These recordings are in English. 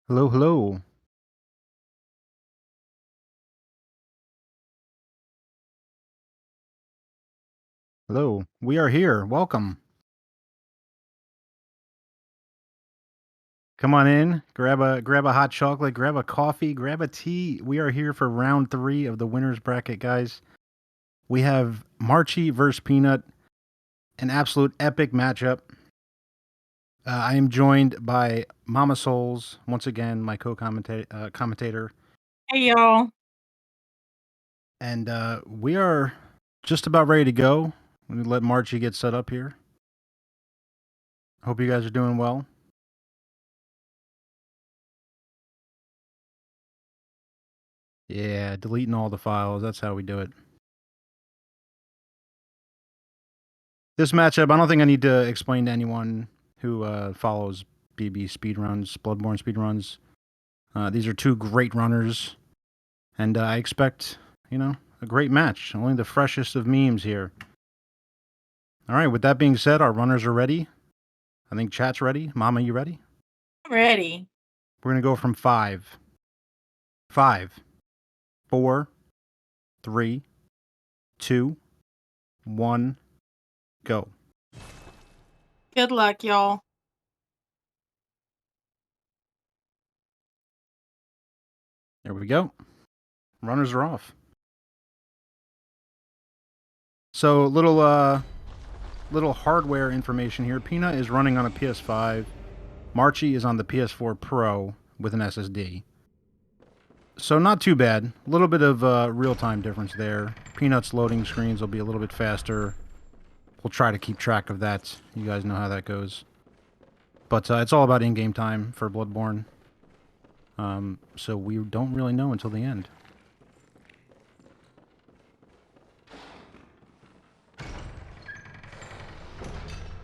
Hello, hello. Hello. We are here. Welcome. Come on in. Grab a hot chocolate, grab a coffee, grab a tea. We are here for round 3 of the winners bracket, guys. We have Marchyy versus Peanut, an absolute epic matchup. I am joined by Mama Souls, once again, my co-commentator, Hey y'all. and we are just about ready to go. We let Marchyy get set up here. Hope you guys are doing well. Yeah, deleting all the files. That's how we do it. This matchup, I don't think I need to explain to anyone who follows BB speedruns, Bloodborne speedruns. These are two great runners, and I expect, a great match. Only the freshest of memes here. All right, with that being said, our runners are ready. I think chat's ready. Mama, you ready? I'm ready. We're going to go from 5. 5, 4, 3, 2, 1, go. Good luck, y'all. There we go. Runners are off. So, little hardware information here. Peanut is running on a PS5. Marchyy is on the PS4 Pro with an SSD. So not too bad. A little bit of real-time difference there. Peanut's loading screens will be a little bit faster. We'll try to keep track of that. You guys know how that goes. But it's all about in-game time for Bloodborne. So we don't really know until the end.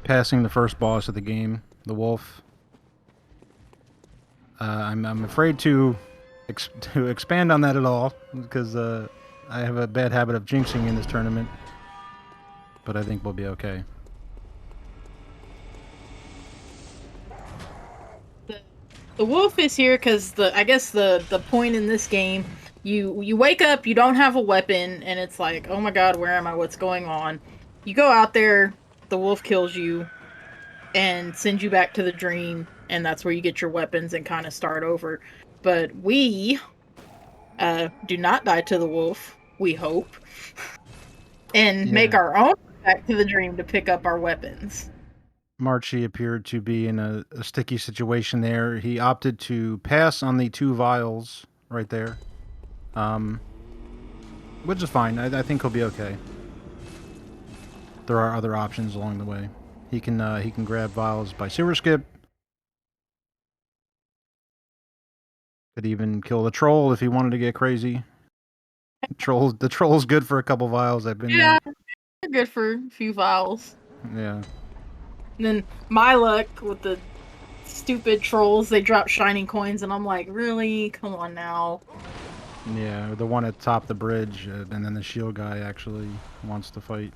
Passing the first boss of the game, the wolf. I'm afraid to expand on that at all because I have a bad habit of jinxing in this tournament. But I think we'll be okay. The wolf is here because I guess the point in this game, you wake up, you don't have a weapon, and it's like, oh my god, where am I? What's going on? You go out there, the wolf kills you, and sends you back to the dream, and that's where you get your weapons and kind of start over. But we do not die to the wolf, we hope, and make Yeah. our own back to the dream to pick up our weapons. Marchyy appeared to be in a sticky situation there. He opted to pass on the 2 vials right there, which is fine. I think he'll be okay. There are other options along the way. He can grab vials by sewer skip. Could even kill the troll if he wanted to get crazy. The troll's good for a couple vials. I've been there. Yeah, they're good for a few vials. Yeah. And then my luck with the stupid trolls, they drop shining coins, and I'm like, really? Come on now. Yeah, the one at top the bridge, and then the shield guy actually wants to fight.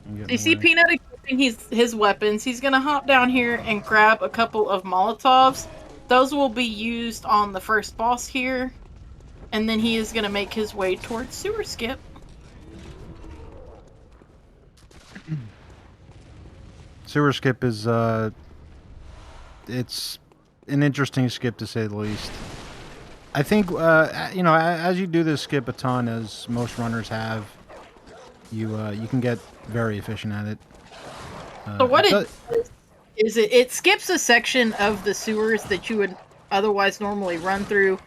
And get You in the see way. Peanut equipping his weapons. He's gonna hop down here and grab a couple of Molotovs. Those will be used on the first boss here. And then he is gonna make his way towards Sewer Skip. Sewer skip is it's an interesting skip to say the least. I think as you do this skip a ton, as most runners have, you can get very efficient at it. So what It it does, does is it skips a section of the sewers that you would otherwise normally run through.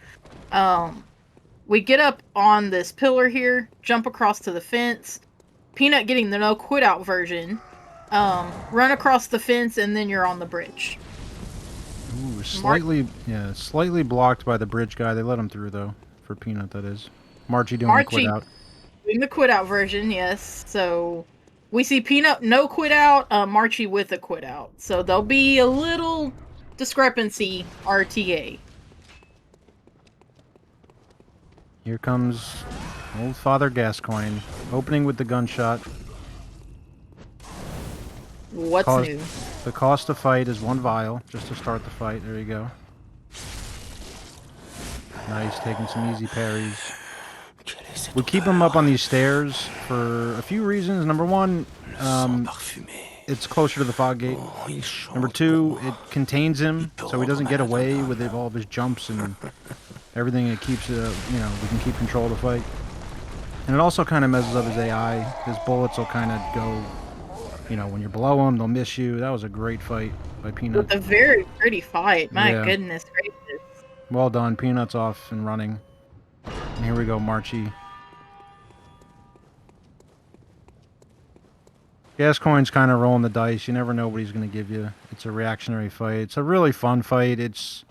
We get up on this pillar here, jump across to the fence. Peanut getting the no quit out version. Run across the fence, and then you're on the bridge. ooh, slightly blocked by the bridge guy. They let him through though, for Peanut that is. Marchyy doing the quit Marchyy out. doing the quit out version, yes. So we see Peanut no quit out, Marchyy with a quit out. So there'll be a little discrepancy RTA. Here comes old Father Gascoigne, opening with the gunshot. What's Cost, new? the cost to fight is 1 vial, just to start the fight. There you go. Nice, taking some easy parries. We keep him up on these stairs for a few reasons. Number one, it's closer to the fog gate. Number two, it contains him, so he doesn't get away with all of his jumps and everything. It keeps, we can keep control of the fight. And it also kind of messes up his AI. His bullets will kind of go, when you're below him, they'll miss you. That was a great fight by Peanut. With a very pretty fight. My Yeah. goodness gracious. Well done. Peanut's off and running. And here we go, Marchyy. Gascoigne's kind of rolling the dice. You never know what he's going to give you. It's a reactionary fight. It's a really fun fight. It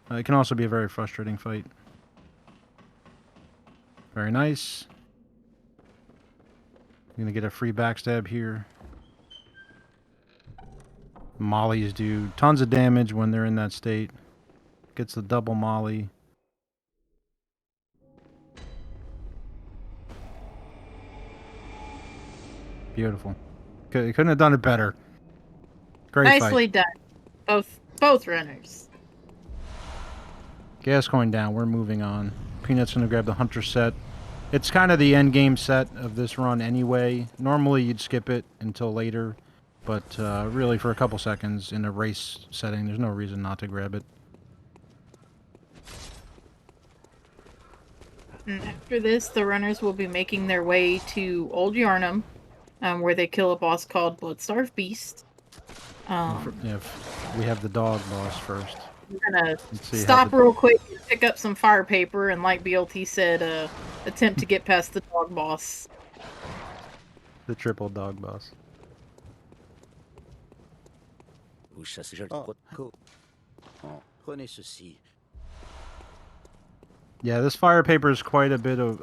can also be a very frustrating fight. Very nice. You're going to get a free backstab here. Mollies do tons of damage when they're in that state. Gets the double molly. Beautiful. Couldn't have done it better. Great Nicely fight. done. Both runners. Gascoigne down. We're moving on. Peanut's going to grab the Hunter set. It's kind of the end game set of this run anyway. Normally you'd skip it until later, but really for a couple seconds in a race setting, there's no reason not to grab it. And after this, the runners will be making their way to Old Yarnum, where they kill a boss called Bloodstarved Beast. We have the dog boss first. I'm gonna stop real quick and pick up some fire paper, and like BLT said, attempt to get past the dog boss. The triple dog boss. Yeah, this fire paper is quite a bit of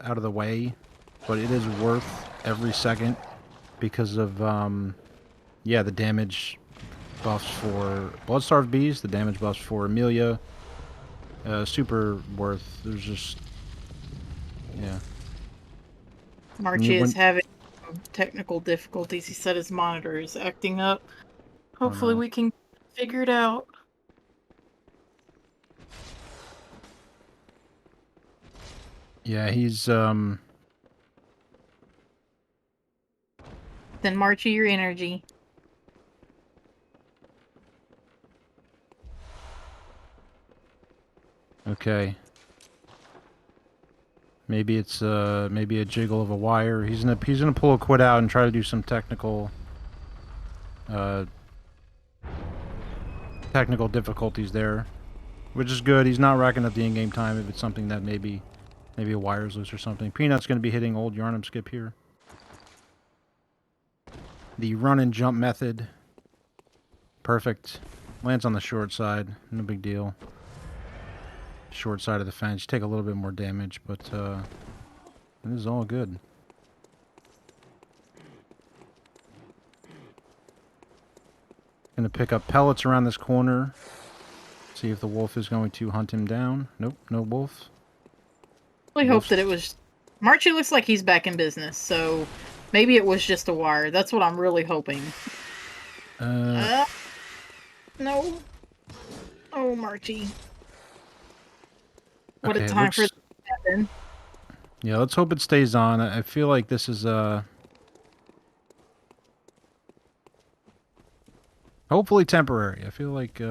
out of the way, but it is worth every second because of the damage buffs for Bloodstarved Beast, the damage buffs for Amelia. Super worth. There's just Marchyy is having technical difficulties. He said his monitor is acting up. Hopefully we can figure it out. Yeah, he's Then Marchyy your energy. okay. Maybe it's maybe a jiggle of a wire. He's gonna pull a quit out and try to do some technical difficulties there, which is good. He's not racking up the in-game time if it's something that maybe a wire's loose or something. Peanut's gonna be hitting Old Yarnum skip here. The run and jump method. Perfect. Lands on the short side. No big deal. Short side of the fence. You take a little bit more damage, but this is all good. Gonna pick up pellets around this corner. See if the wolf is going to hunt him down. Nope, no wolf. I really hope that it was... Marchyy looks like he's back in business, so maybe it was just a wire. That's what I'm really hoping. No. Oh, Marchyy. What a time for it to happen. Yeah, let's hope it stays on. I feel like this is hopefully temporary. I feel like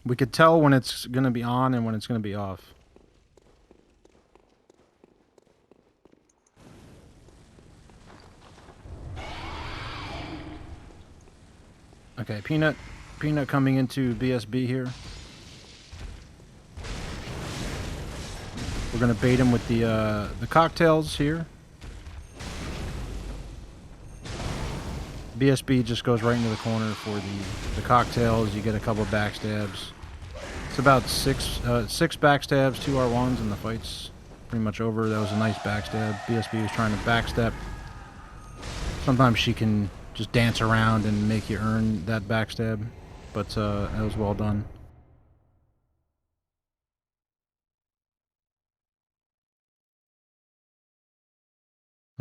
we could tell when it's gonna be on and when it's gonna be off. Okay, Peanut coming into BSB here. We're gonna bait him with the cocktails here. BSB just goes right into the corner for the cocktails. You get a couple of backstabs. It's about six backstabs, 2 R1s, and the fight's pretty much over. That was a nice backstab. BSB was trying to backstep. Sometimes she can just dance around and make you earn that backstab, but that was well done.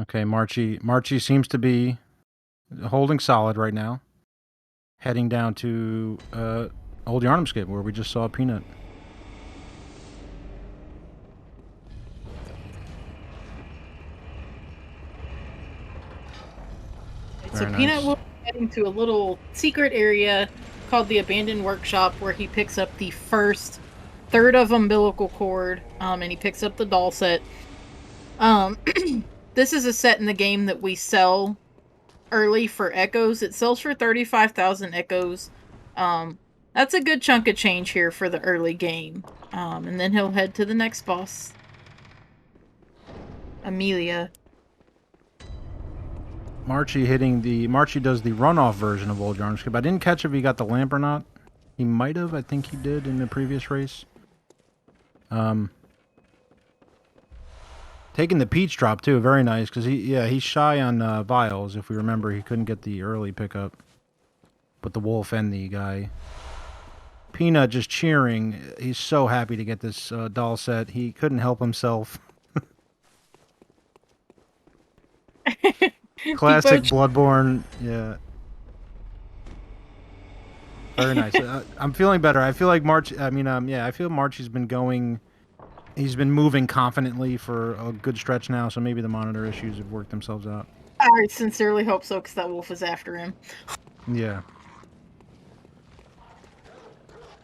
Okay, Marchyy seems to be holding solid right now. Heading down to Old Yarnum Skip, where we just saw Peanut. So Very Peanut nice. will be heading to a little secret area called the Abandoned Workshop, where he picks up the first third of umbilical cord, and he picks up the doll set. Um, this is a set in the game that we sell early for echoes. It sells for 35,000 echoes. Um, that's a good chunk of change here for the early game. And then he'll head to the next boss, Amelia. Marchyy does the runoff version of Old Yarn Skip. I didn't catch if he got the lamp or not. He might have. I think he did in the previous race. Taking the peach drop too, very nice because he's shy on vials. If we remember, he couldn't get the early pickup, but the wolf and the guy. Peanut just cheering. He's so happy to get this doll set. He couldn't help himself. Classic Depot. Bloodborne. Yeah. Very nice. I'm feeling better. I feel like March. I mean, yeah, I feel Marchy's been going. He's been moving confidently for a good stretch now, so maybe the monitor issues have worked themselves out. I sincerely hope so, because that wolf is after him. Yeah.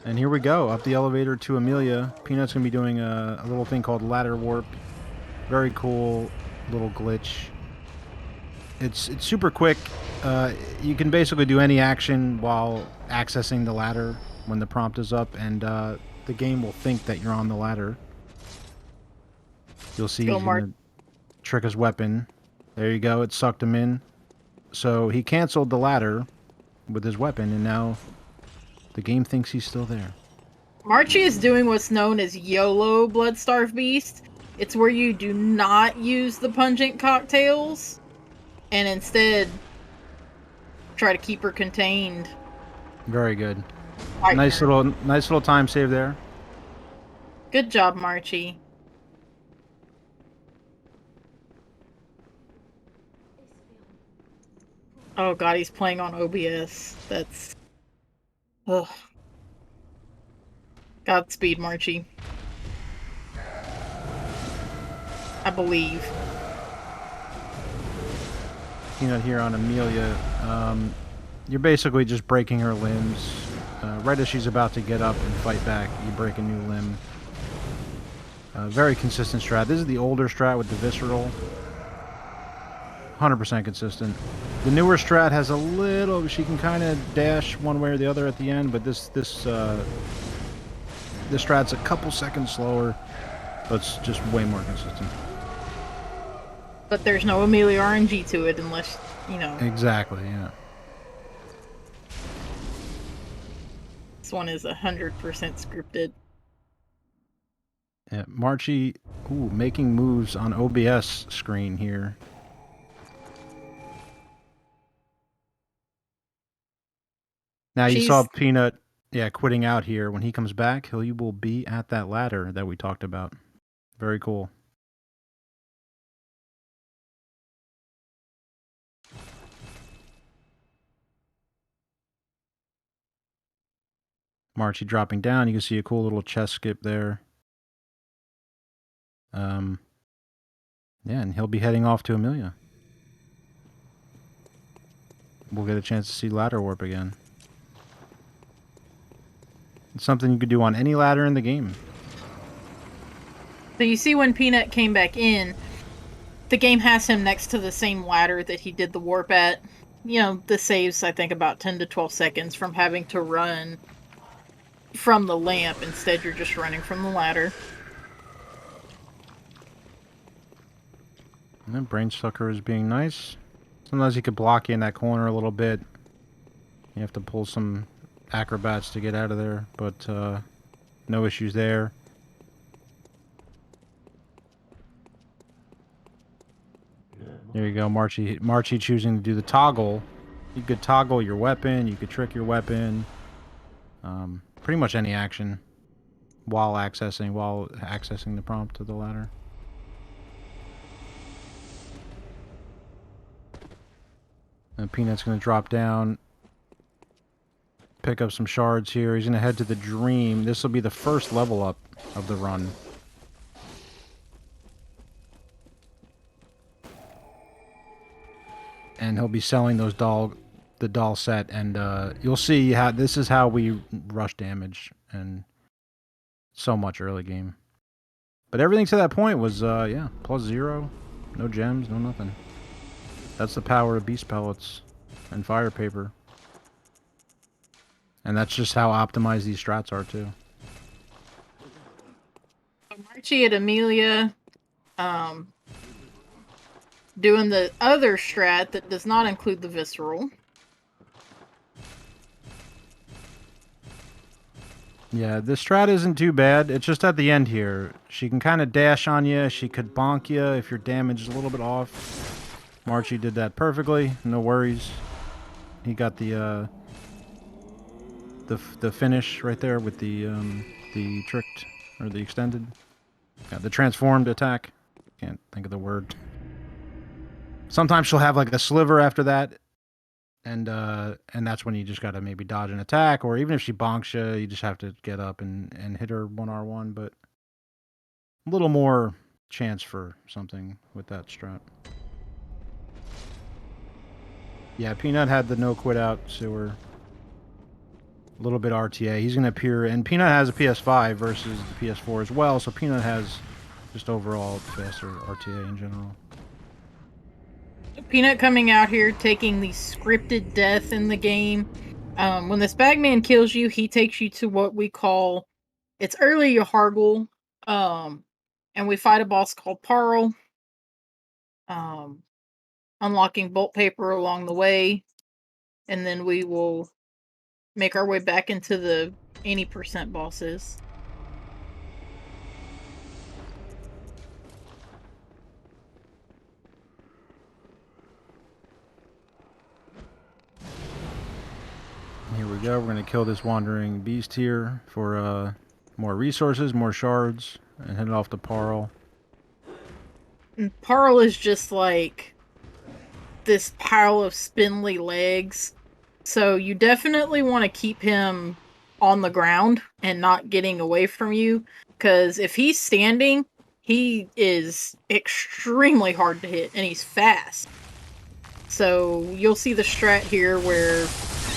And here we go, up the elevator to Amelia. Peanut's gonna be doing a little thing called ladder warp. Very cool little glitch. It's super quick. You can basically do any action while accessing the ladder when the prompt is up, and the game will think that you're on the ladder. You'll see Let's go, he's Mark. gonna trick his weapon. There you go. It sucked him in. So he canceled the ladder with his weapon, and now the game thinks he's still there. Marchy is doing what's known as YOLO Bloodstarved Beast. It's where you do not use the pungent cocktails and instead try to keep her contained. Very good. Fighting her. Nice little time save there. Good job, Marchy. Oh god, he's playing on OBS. That's... Ugh. Godspeed, Marchy. I believe. Peanut here on Amelia. You're basically just breaking her limbs. Right as she's about to get up and fight back, you break a new limb. Very consistent strat. This is the older strat with the visceral. 100% consistent. The newer strat has a little... She can kind of dash one way or the other at the end, but this strat's a couple seconds slower, but it's just way more consistent. But there's no Amelia RNG to it unless, you know. Exactly, yeah. This one is 100% scripted. Yeah, Marchyy, making moves on OBS screen here. Now you saw Peanut, quitting out here. When he comes back, he will be at that ladder that we talked about. Very cool. Marchyy dropping down. You can see a cool little chest skip there. Yeah, and he'll be heading off to Amelia. We'll get a chance to see ladder warp again. It's something you could do on any ladder in the game. So you see when Peanut came back in, the game has him next to the same ladder that he did the warp at. You know, this saves, I think, about 10 to 12 seconds from having to run from the lamp. Instead, you're just running from the ladder. And then Brain Sucker is being nice. Sometimes he could block you in that corner a little bit. You have to pull some acrobats to get out of there, but no issues there. There you go, Marchyy choosing to do the toggle. You could toggle your weapon, you could trick your weapon. Pretty much any action while accessing the prompt to the ladder. And Peanut's going to drop down, pick up some shards here. He's going to head to the Dream. This will be the first level up of the run. and he'll be selling the doll set, and you'll see how this is how we rush damage and so much early game. But everything to that point was yeah, +0, no gems, no nothing. That's the power of beast pellets and fire paper, and that's just how optimized these strats are too. Marchyy and Amelia, um, doing the other strat that does not include the visceral. Yeah, this strat isn't too bad. It's just at the end here. She can kind of dash on you. She could bonk you if your damage is a little bit off. Marchyy did that perfectly. No worries. He got the finish right there with the tricked or the extended. Yeah, the transformed attack. Can't think of the word. Sometimes she'll have like a sliver after that, and that's when you just gotta maybe dodge an attack, or even if she bonks you, you just have to get up and hit her 1R1. But a little more chance for something with that strat. Yeah, Peanut had the no quit out sewer. A little bit RTA. He's gonna appear, and Peanut has a PS5 versus the PS4 as well, so Peanut has just overall faster RTA in general. Peanut coming out here taking the scripted death in the game. When this bagman kills you, he takes you to what we call it's early Hargle, and we fight a boss called Parl, um, unlocking bolt paper along the way, and then we will make our way back into the 80% bosses. Here we go. We're gonna kill this wandering beast here for more resources, more shards, and head off to Parl. And Parl is just like this pile of spindly legs. So you definitely want to keep him on the ground and not getting away from you. Because if he's standing, he is extremely hard to hit and he's fast. So you'll see the strat here where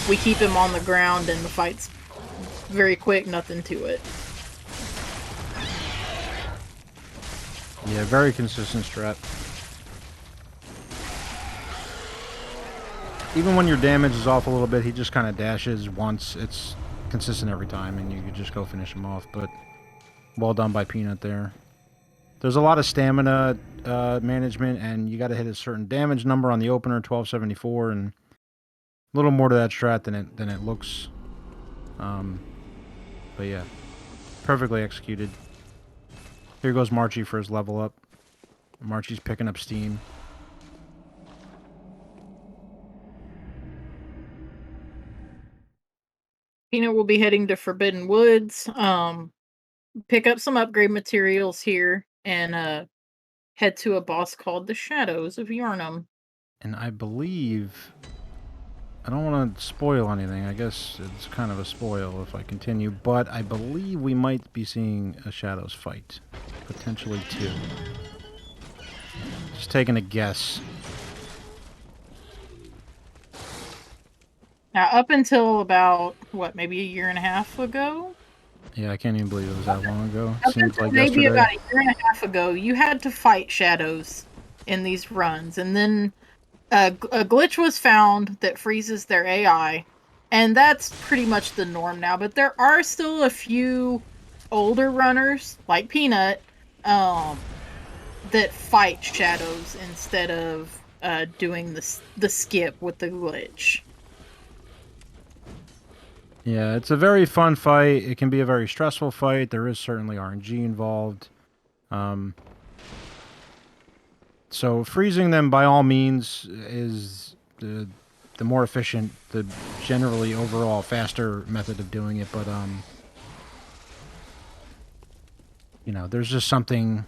we keep him on the ground and the fight's very quick, nothing to it. Yeah, very consistent strat. Even when your damage is off a little bit, he just kind of dashes once. It's consistent every time, and you could just go finish him off. But well done by Peanut there. There's a lot of stamina management, and you got to hit a certain damage number on the opener, 1274, and a little more to that strat than it looks. But yeah, perfectly executed. Here goes Marchyy for his level up. Marchy's picking up steam. Peanut will be heading to Forbidden Woods, pick up some upgrade materials here, and head to a boss called the Shadows of Yharnam. And I believe... I don't want to spoil anything. I guess it's kind of a spoil if I continue. But I believe we might be seeing a Shadows fight. Potentially two. Just taking a guess. Now, up until about, what, maybe a year and a half ago? Yeah, I can't even believe it was that long ago. Up Seems until like maybe yesterday. about a year and a half ago, you had to fight shadows in these runs. And then a glitch was found that freezes their AI. And that's pretty much the norm now. But there are still a few older runners, like Peanut, that fight shadows instead of doing the skip with the glitch. Yeah, it's a very fun fight. It can be a very stressful fight. There is certainly RNG involved. Um, so freezing them by all means is the more efficient, the generally overall faster method of doing it. But you know, there's something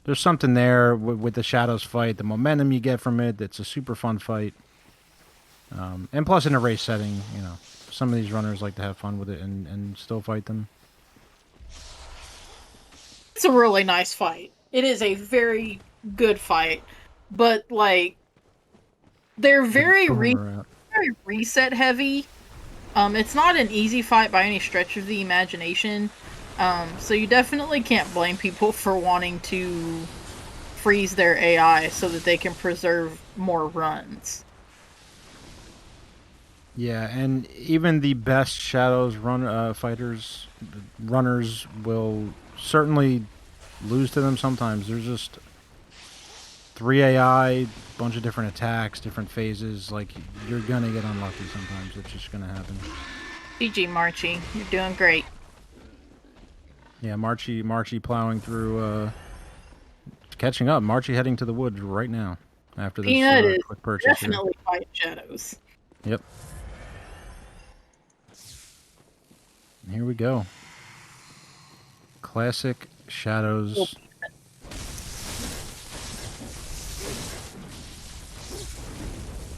there with the shadows fight. The momentum you get from it. It's a super fun fight. And plus, in a race setting, you know, some of these runners like to have fun with it and still fight them. It's a really nice fight. It is a very good fight. But, like, They're Get very Boomer out. very reset heavy. It's not an easy fight by any stretch of the imagination. So you definitely can't blame people for wanting to freeze their AI so that they can preserve more runs. Yeah, and even the best Shadows runners will certainly lose to them sometimes. There's just 3 AI, bunch of different attacks, different phases. Like, you're gonna get unlucky sometimes. It's just gonna happen. GG, Marchy. You're doing great. Yeah, Marchy plowing through, catching up. Marchy heading to the woods right now after this Peanut is quick purchase here. definitely fighting shadows. Yep. And here we go. Classic Shadows.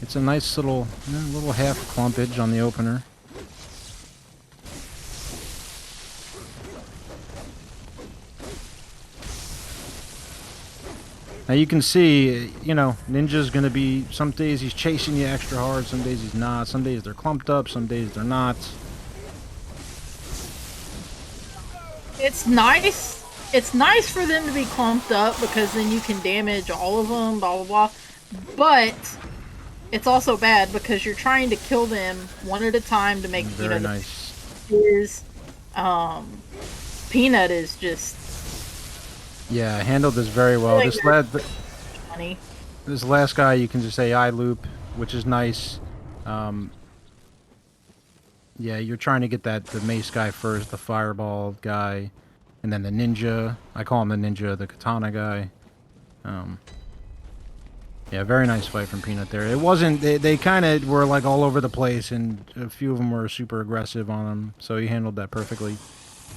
It's a nice little half clumpage on the opener. Now you can see, Ninja's going to be, some days he's chasing you extra hard, some days he's not, some days they're clumped up, some days they're not. It's nice. It's nice for them to be clumped up because then you can damage all of them, blah blah blah. But it's also bad because you're trying to kill them one at a time to make Very nice. Is Peanut is just handled this very well. like This last guy you can just say I loop, which is nice. Yeah, you're trying to get the mace guy first, the fireball guy, and then the ninja. I call him the ninja, the katana guy. Yeah, very nice fight from Peanut there. It wasn't, they kind of were like all over the place, and a few of them were super aggressive on him, so he handled that perfectly,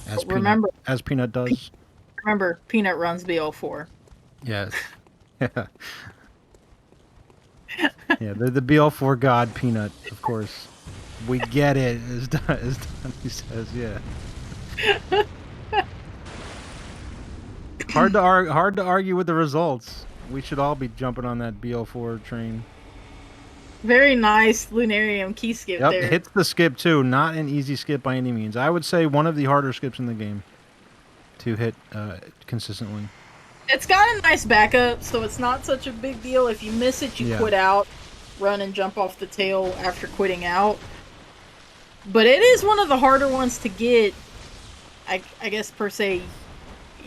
as Peanut does. Remember, Peanut runs BL4. Yes. Yeah. Yeah, the BL4 god Peanut, of course. We get it, as Donnie says, yeah. Hard to argue with the results. We should all be jumping on that BL4 train. Very nice Lunarium key skip there. Yep, hits the skip too. Not an easy skip by any means. I would say one of the harder skips in the game to hit consistently. It's got a nice backup, so it's not such a big deal. If you miss it, you quit out, run and jump off the tail after quitting out. But it is one of the harder ones to get, I guess per se,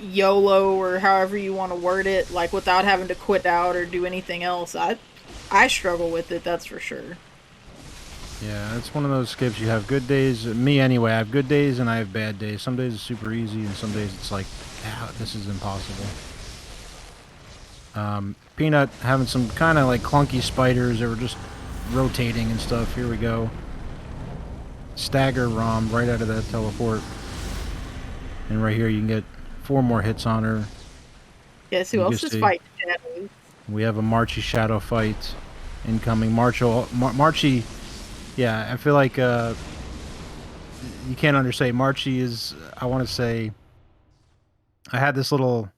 YOLO or however you want to word it, like without having to quit out or do anything else. I struggle with it, that's for sure. Yeah, it's one of those skips. You have good days. Me anyway, I have good days and I have bad days. Some days it's super easy and some days it's like, this is impossible. Peanut having some kind of like clunky spiders that were just rotating and stuff. Here we go. Stagger Rom right out of that teleport. And right here you can get 4 more hits on her. Guess who else is fighting shadows? We have a Marchy shadow fight incoming. Marchy, yeah, I feel like you can't understate. Marchy is, I want to say, I had this little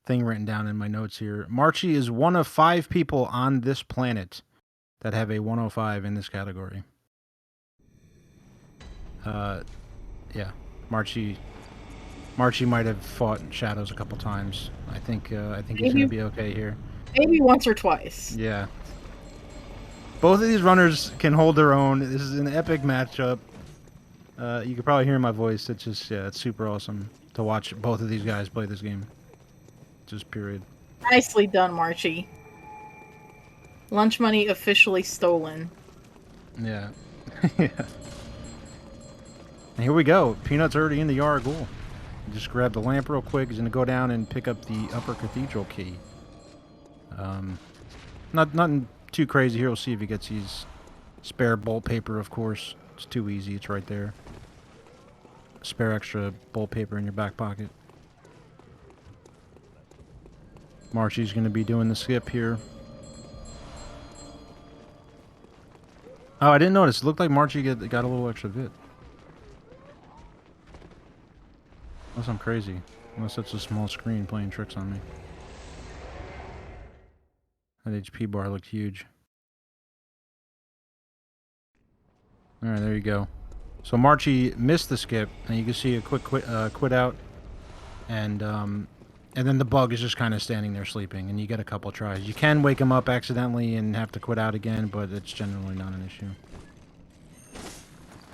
thing written down in my notes here. Marchy is one of 5 people on this planet that have a 105 in this category. Yeah, Marchy might have fought Shadows a couple times. I think he's gonna be okay here. Maybe once or twice. Yeah. Both of these runners can hold their own. This is an epic matchup. You can probably hear my voice. It's just, it's super awesome to watch both of these guys play this game. Just period. Nicely done, Marchy. Lunch money officially stolen. Yeah. Yeah. And here we go. Peanut's already in the Yargul. Just grab the lamp real quick. He's going to go down and pick up the upper cathedral key. Nothing too crazy here. We'll see if he gets his spare bolt paper, of course. It's too easy. It's right there. Spare extra bolt paper in your back pocket. Marchy's going to be doing the skip here. Oh, I didn't notice. It looked like Marchy got a little extra bit. Unless I'm crazy. Unless it's a small screen playing tricks on me. That HP bar looked huge. All right, there you go. So Marchyy missed the skip, and you can see a quick quit out, and then the bug is just kind of standing there sleeping, and you get a couple tries. You can wake him up accidentally and have to quit out again, but it's generally not an issue.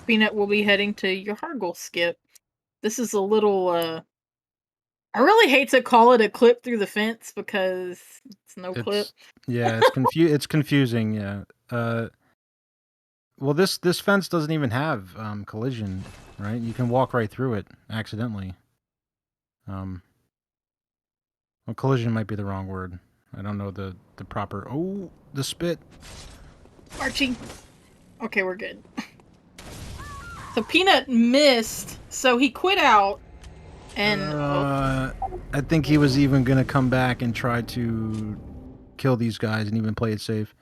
Peanut will be heading to your Hargle skip. This is a little I really hate to call it a clip through the fence because it's no clip. It's it's confusing. Yeah. Well, this fence doesn't even have collision, right? You can walk right through it accidentally. Um, well, collision might be the wrong word. I don't know the proper. Oh, the spit. Marchyy. Okay, we're good. So Peanut missed, so he quit out, and I think he was even gonna come back and try to kill these guys and even play it safe.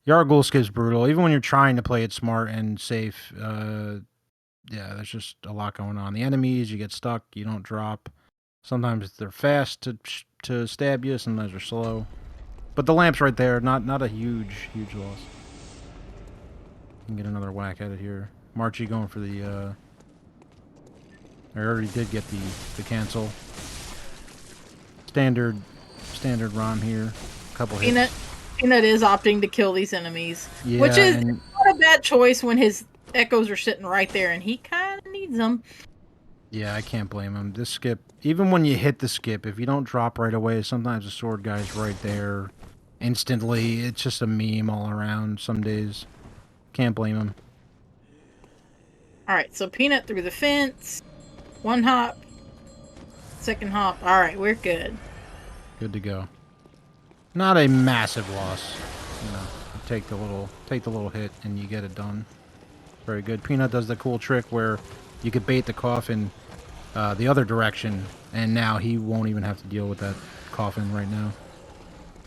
Yargul skip's brutal. Even when you're trying to play it smart and safe, yeah, there's just a lot going on. The enemies, you get stuck, you don't drop. Sometimes they're fast to stab you. Sometimes they're slow. But the lamp's right there. Not a huge loss. You can get another whack at it here. Marchyy going for the. I already did get the cancel. Standard ROM here. Couple Peanut hits. Peanut is opting to kill these enemies, Yeah, which is and not a bad choice when his echoes are sitting right there, and he kind of needs them. yeah, I can't blame him. This skip, even when you hit the skip, if you don't drop right away, sometimes the sword guy's right there instantly. It's just a meme all around some days. Can't blame him. All right, so Peanut through the fence, one hop, second hop. All right, we're good. Good to go. Not a massive loss. You know, you take the little hit and you get it done. Very good. Peanut does the cool trick where you could bait the coffin the other direction, and now he won't even have to deal with that coffin right now.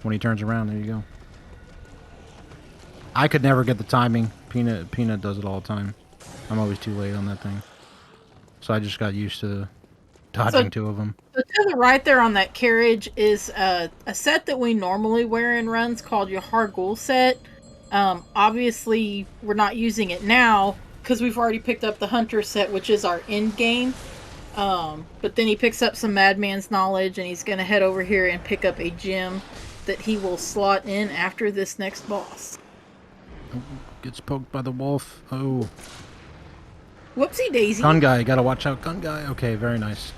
When he turns around, there you go. I could never get the timing. Peanut does it all the time. I'm always too late on that thing. So I just got used to dodging two of them. So to the right there on that carriage is a set that we normally wear in runs called your Hargul set. Obviously, we're not using it now because we've already picked up the Hunter set, which is our end game. But then he picks up some Madman's knowledge, and he's going to head over here and pick up a gem that he will slot in after this next boss. Oh, gets poked by the wolf. Oh. Whoopsie daisy. Gun guy, gotta watch out. Gun guy. Okay, very nice.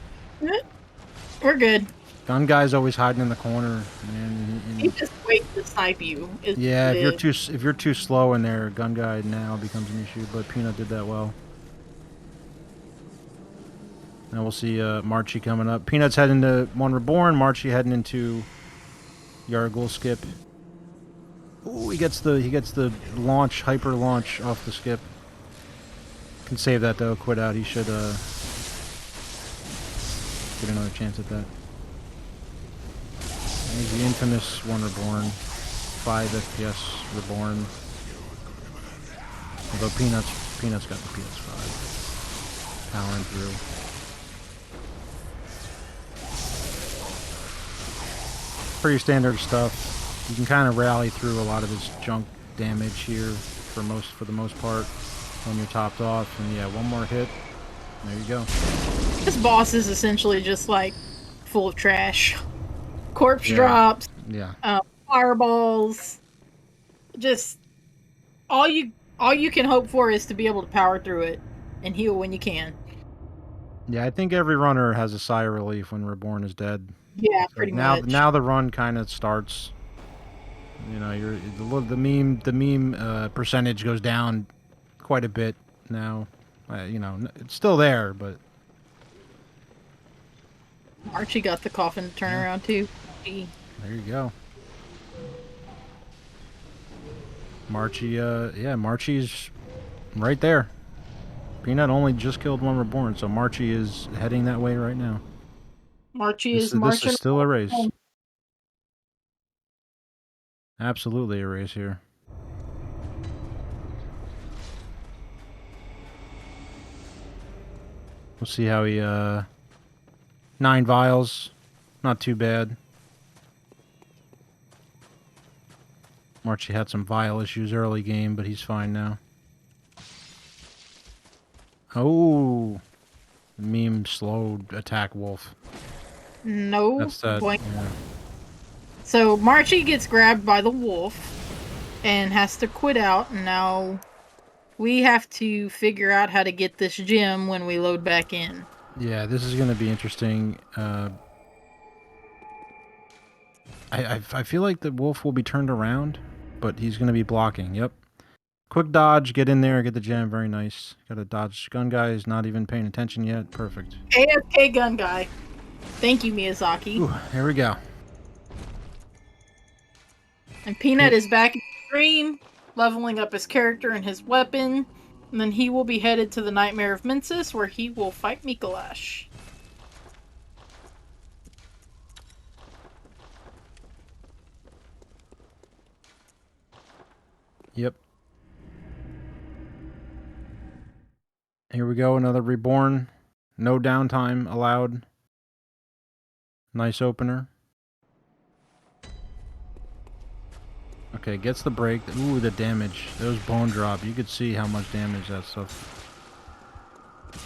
We're good. Gun guy's always hiding in the corner, man. He just waits to snipe you. Yeah, if you're too slow in there, gun guy now becomes an issue. But Peanut did that well. Now we'll see Marchyy coming up. Peanut's heading to One Reborn. Marchyy heading into Yargul skip. Ooh, he gets the launch, hyper launch off the skip. Can save that though. Quit out. He should get another chance at that. He's the infamous One Reborn, 5 FPS Reborn. Although Peanut's got the PS5 powering through. Pretty standard stuff. You can kind of rally through a lot of his junk damage here for the most part when you're topped off. And yeah, one more hit. There you go. This boss is essentially just like full of trash. Corpse drops. Yeah. Fireballs. Just all you can hope for is to be able to power through it and heal when you can. Yeah, I think every runner has a sigh of relief when Reborn is dead. Yeah, It's like pretty much. now the run kind of starts. You know, the meme percentage goes down quite a bit now. You know, it's still there, but Archie got the coffin to turn around too. there you go. Marchyy, yeah, Marchy's right there. Peanut only just killed One Reborn, so Marchyy is heading that way right now. Marchyy is This marching. is still a race. Absolutely a race here. We'll see how he 9 vials. Not too bad. Marchyy had some vial issues early game, but he's fine now. Oh, meme slow attack wolf. No, That's that. boy. Yeah. So Marchy gets grabbed by the wolf and has to quit out, and now we have to figure out how to get this gem when we load back in. Yeah, this is gonna be interesting. I feel like the wolf will be turned around, but he's gonna be blocking. Yep. Quick dodge, get in there, get the gem. Very nice. Got a dodge gun guy. Is not even paying attention yet. Perfect. AFK gun guy. Thank you, Miyazaki. Ooh, here we go. And Peanut is back in the stream, leveling up his character and his weapon. And then he will be headed to the Nightmare of Mensis, where he will fight Mikolash. Yep. Here we go. Another reborn. No downtime allowed. Nice opener. Okay, gets the break. Ooh, the damage. Those bone drop. You could see how much damage that stuff.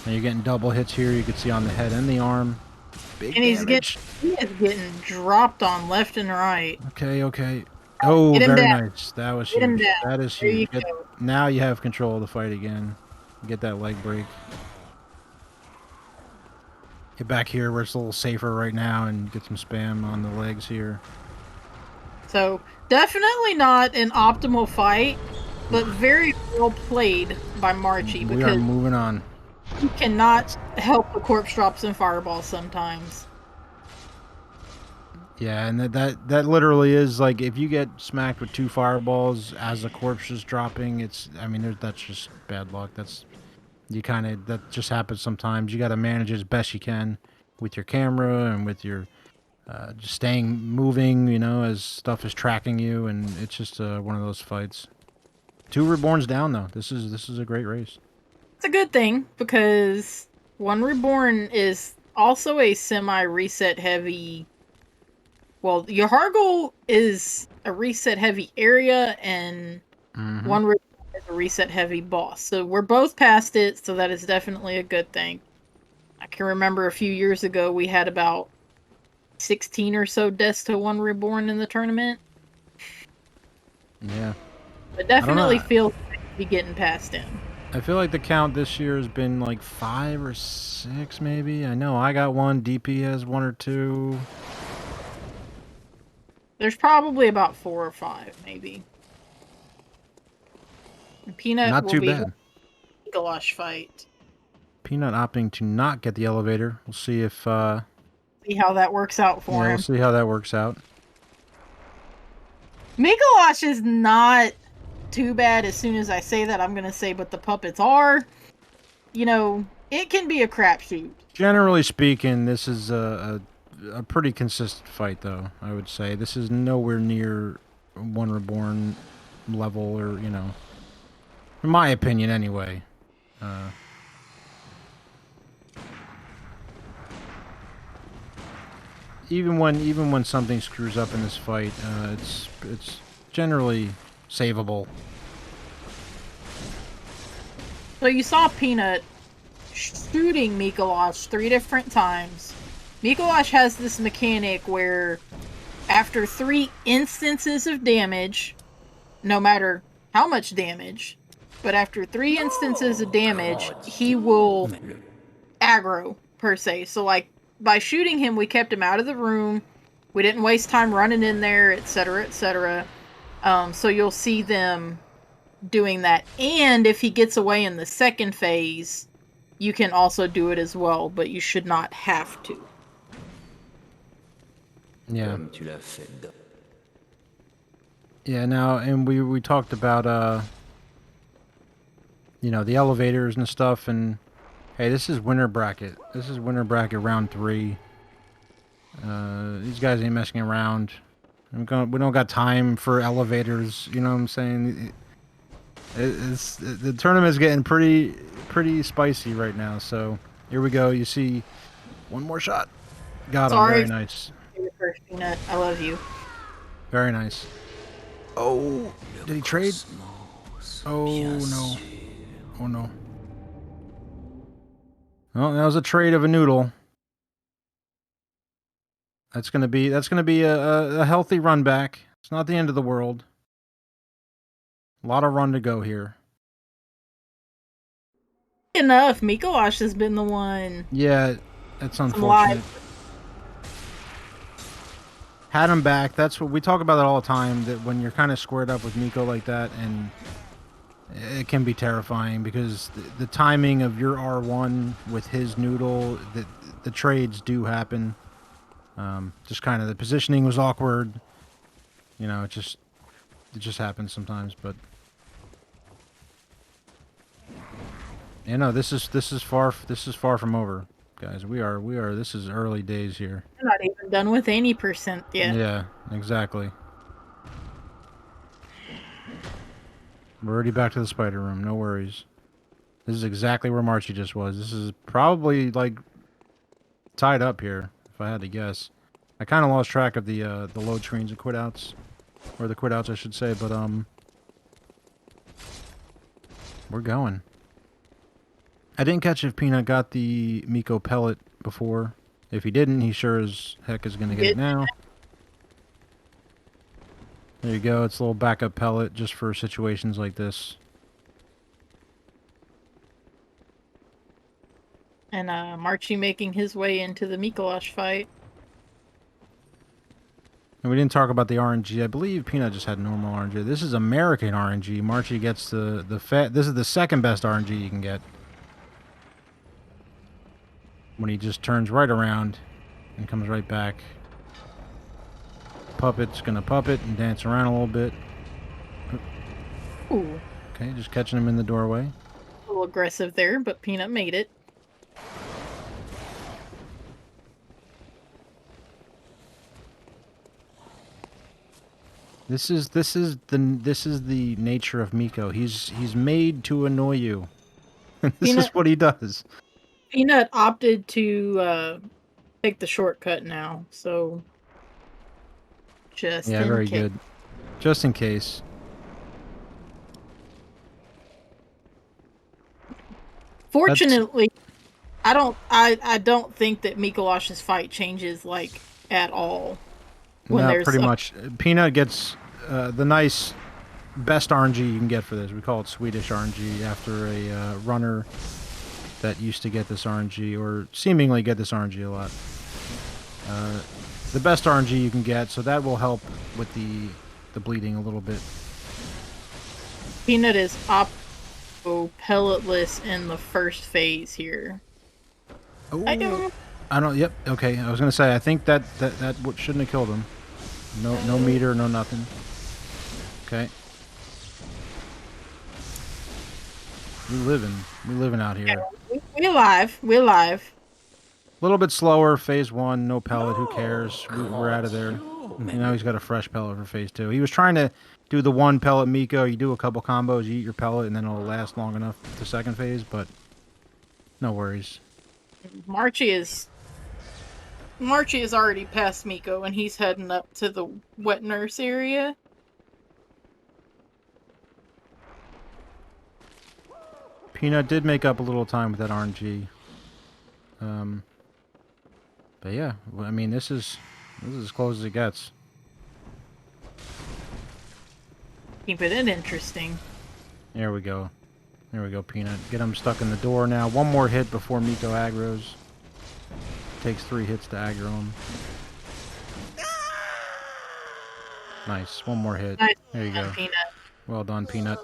And you're getting double hits here. You can see on the head and the arm. Big And damage. he is getting dropped on left and right. Okay, okay. Oh, Get him very down. nice. That was Get him huge. down. That is There you huge. go. Now you have control of the fight again. Get that leg break. Get back here where it's a little safer right now and get some spam on the legs here. So, definitely not an optimal fight, but very well played by Marchy, We are because moving on. he cannot help the corpse drops and fireballs sometimes. Yeah, and that literally is like if you get smacked with 2 fireballs as the corpse is dropping, it's I mean that's just bad luck. That just happens sometimes. You got to manage it as best you can with your camera and with your just staying moving, as stuff is tracking you, and it's just one of those fights. 2 reborns down though. This is a great race. It's a good thing, because One Reborn is also a semi-reset heavy. Well, Yahargul is a reset heavy area, and One Reborn is a reset heavy boss. So we're both past it, so that is definitely a good thing. I can remember a few years ago we had about 16 or so deaths to One Reborn in the tournament. Yeah. But I don't definitely know. feels like to be getting past him. I feel like the count this year has been like 5 or 6 maybe. I know I got 1, DP has 1 or 2. There's probably about 4 or 5, maybe. And Peanut Not will too be bad. a galosh fight. Peanut opting to not get the elevator. We'll see if See how that works out for yeah, we'll him. see how that works out. Mikolash is not too bad. As soon as I say that, I'm going to say, but the puppets are. It can be a crapshoot. Generally speaking, this is a pretty consistent fight, though. I would say this is nowhere near One Reborn level, or in my opinion, anyway. Even when something screws up in this fight, it's generally savable. So you saw Peanut shooting Mikolash 3 different times. Mikolash has this mechanic where after 3 instances of damage, no matter how much damage, but after 3 instances of damage, he will aggro, per se. So, like, by shooting him, we kept him out of the room. We didn't waste time running in there, etc., etc. So you'll see them doing that. And if he gets away in the second phase, you can also do it as well, but you should not have to. Yeah. Yeah. Now, and we talked about the elevators and stuff, and hey, this is winter bracket. This is winter bracket round 3. These guys ain't messing around. We don't got time for elevators. You know what I'm saying? The tournament's getting pretty spicy right now. So here we go. You see, one more shot. Got him. Very nice. First, Peanut. I love you. Very nice. Oh, did he trade? Oh no. Oh no. Well, that was a trade of a noodle. That's gonna be a healthy run back. It's not the end of the world. A lot of run to go here. Enough, Mikowash has been the one. Yeah, that's Some live. unfortunate. Had him back. That's what we talk about that all the time. That when you're kind of squared up with Miko like that, and it can be terrifying because the timing of your R1 with his noodle, the trades do happen. Just kind of the positioning was awkward. You know, it just happens sometimes. But you know, this is far from over, guys. We are. This is early days here. We're not even done with any percent yet. Yeah, exactly. We're already back to the spider room. No worries. This is exactly where Marchy just was. This is probably like tied up here, if I had to guess. I kind of lost track of the load screens and quit outs, or the quit outs, I should say. But we're going. I didn't catch if Peanut got the Miko pellet before. If he didn't, he sure as heck is gonna get it now. There you go. It's a little backup pellet just for situations like this. And Marchy making his way into the Mikowash fight. And we didn't talk about the RNG. I believe Peanut just had normal RNG. This is American RNG. Marchy gets the fat. This is the second best RNG you can get. When he just turns right around and comes right back. Puppet's gonna puppet and dance around a little bit. Ooh, Okay, just catching him in the doorway. a little aggressive there, but Peanut made it. This is the nature of Miko. He's made to annoy you. This Peanut is what he does. Peanut opted to take the shortcut now, so just Yeah, in very case. good. Just in case. That's Fortunately, I don't think that Mikowash's fight changes like at all when no, there's pretty a much. Peanut gets the nice best RNG you can get for this. We call it Swedish RNG after a runner that used to get this RNG or seemingly get this RNG a lot. The best RNG you can get, so that will help with the bleeding a little bit. Peanut is pelletless in the first phase here. I Oh, don't I don't. Yep. Okay. I was gonna say. I think that shouldn't have killed him. No meter. No nothing. Okay. We living out yeah, here. we're live. We're live. A little bit slower. Phase one. No pellet. Who cares? We're out of there. You know he's got a fresh pellet for phase two. He was trying to do the one pellet Miko. You do a couple combos. You eat your pellet, and then it'll last long enough to second phase. But no worries. Marchy is already past Miko and he's heading up to the wet nurse area. Peanut did make up a little time with that RNG. But yeah, I mean, this is as close as it gets. Keeping it interesting. There we go. There we go, Peanut. Get him stuck in the door now. One more hit before Miko aggroes. Takes 3 hits to aggro him. Nice. One more hit. Nice There you go. Peanut. Well done, Peanut.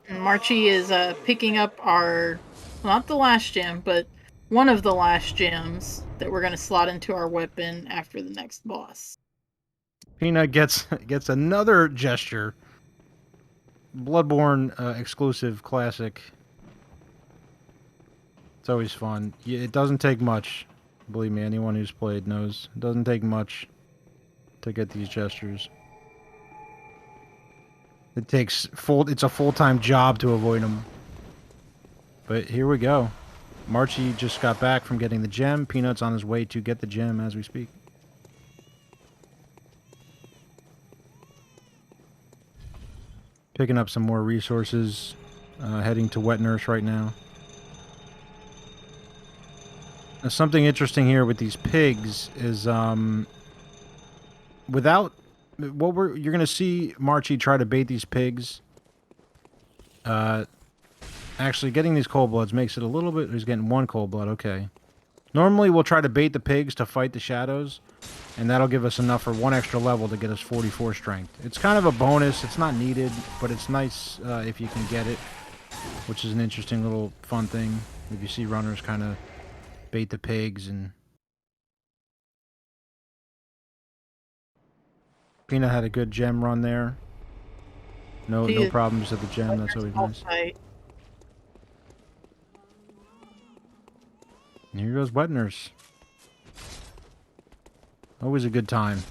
And Marchy is picking up our, not the last gem, but one of the last gems that we're going to slot into our weapon after the next boss. Peanut gets another gesture. Bloodborne exclusive classic. It's always fun. It doesn't take much. Believe me, anyone who's played knows. It doesn't take much to get these gestures. It's a full-time job to avoid them. But here we go. Marchy just got back from getting the gem. Peanut's on his way to get the gem as we speak. Picking up some more resources. Heading to Wet Nurse right now. Now, something interesting here with these pigs is without you're gonna see Marchyy try to bait these pigs. Actually, getting these cold bloods makes it a little bit. He's getting one cold blood. Okay. Normally, we'll try to bait the pigs to fight the shadows, and that'll give us enough for one extra level to get us 44 strength. It's kind of a bonus. It's not needed, but it's nice if you can get it, which is an interesting little fun thing. If you see runners kind of bait the pigs and... Peanut had a good gem run there. No problems at the gem. That's always nice. Fight. And here goes Wet Nurse. Always a good time.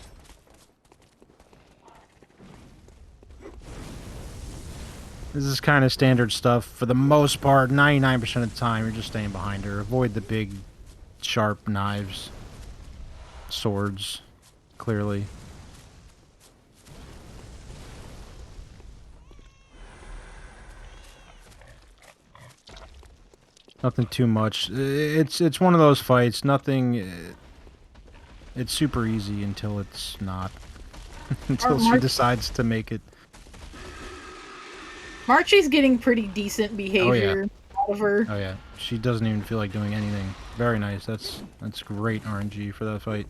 This is kind of standard stuff. For the most part, 99% of the time, you're just staying behind her. Avoid the big, sharp knives. Swords, clearly. Nothing too much. It's one of those fights. Nothing... It's super easy until it's not. Until she decides to make it. Marchy's getting pretty decent behavior out of her. Oh yeah, she doesn't even feel like doing anything. Very nice. That's great RNG for that fight.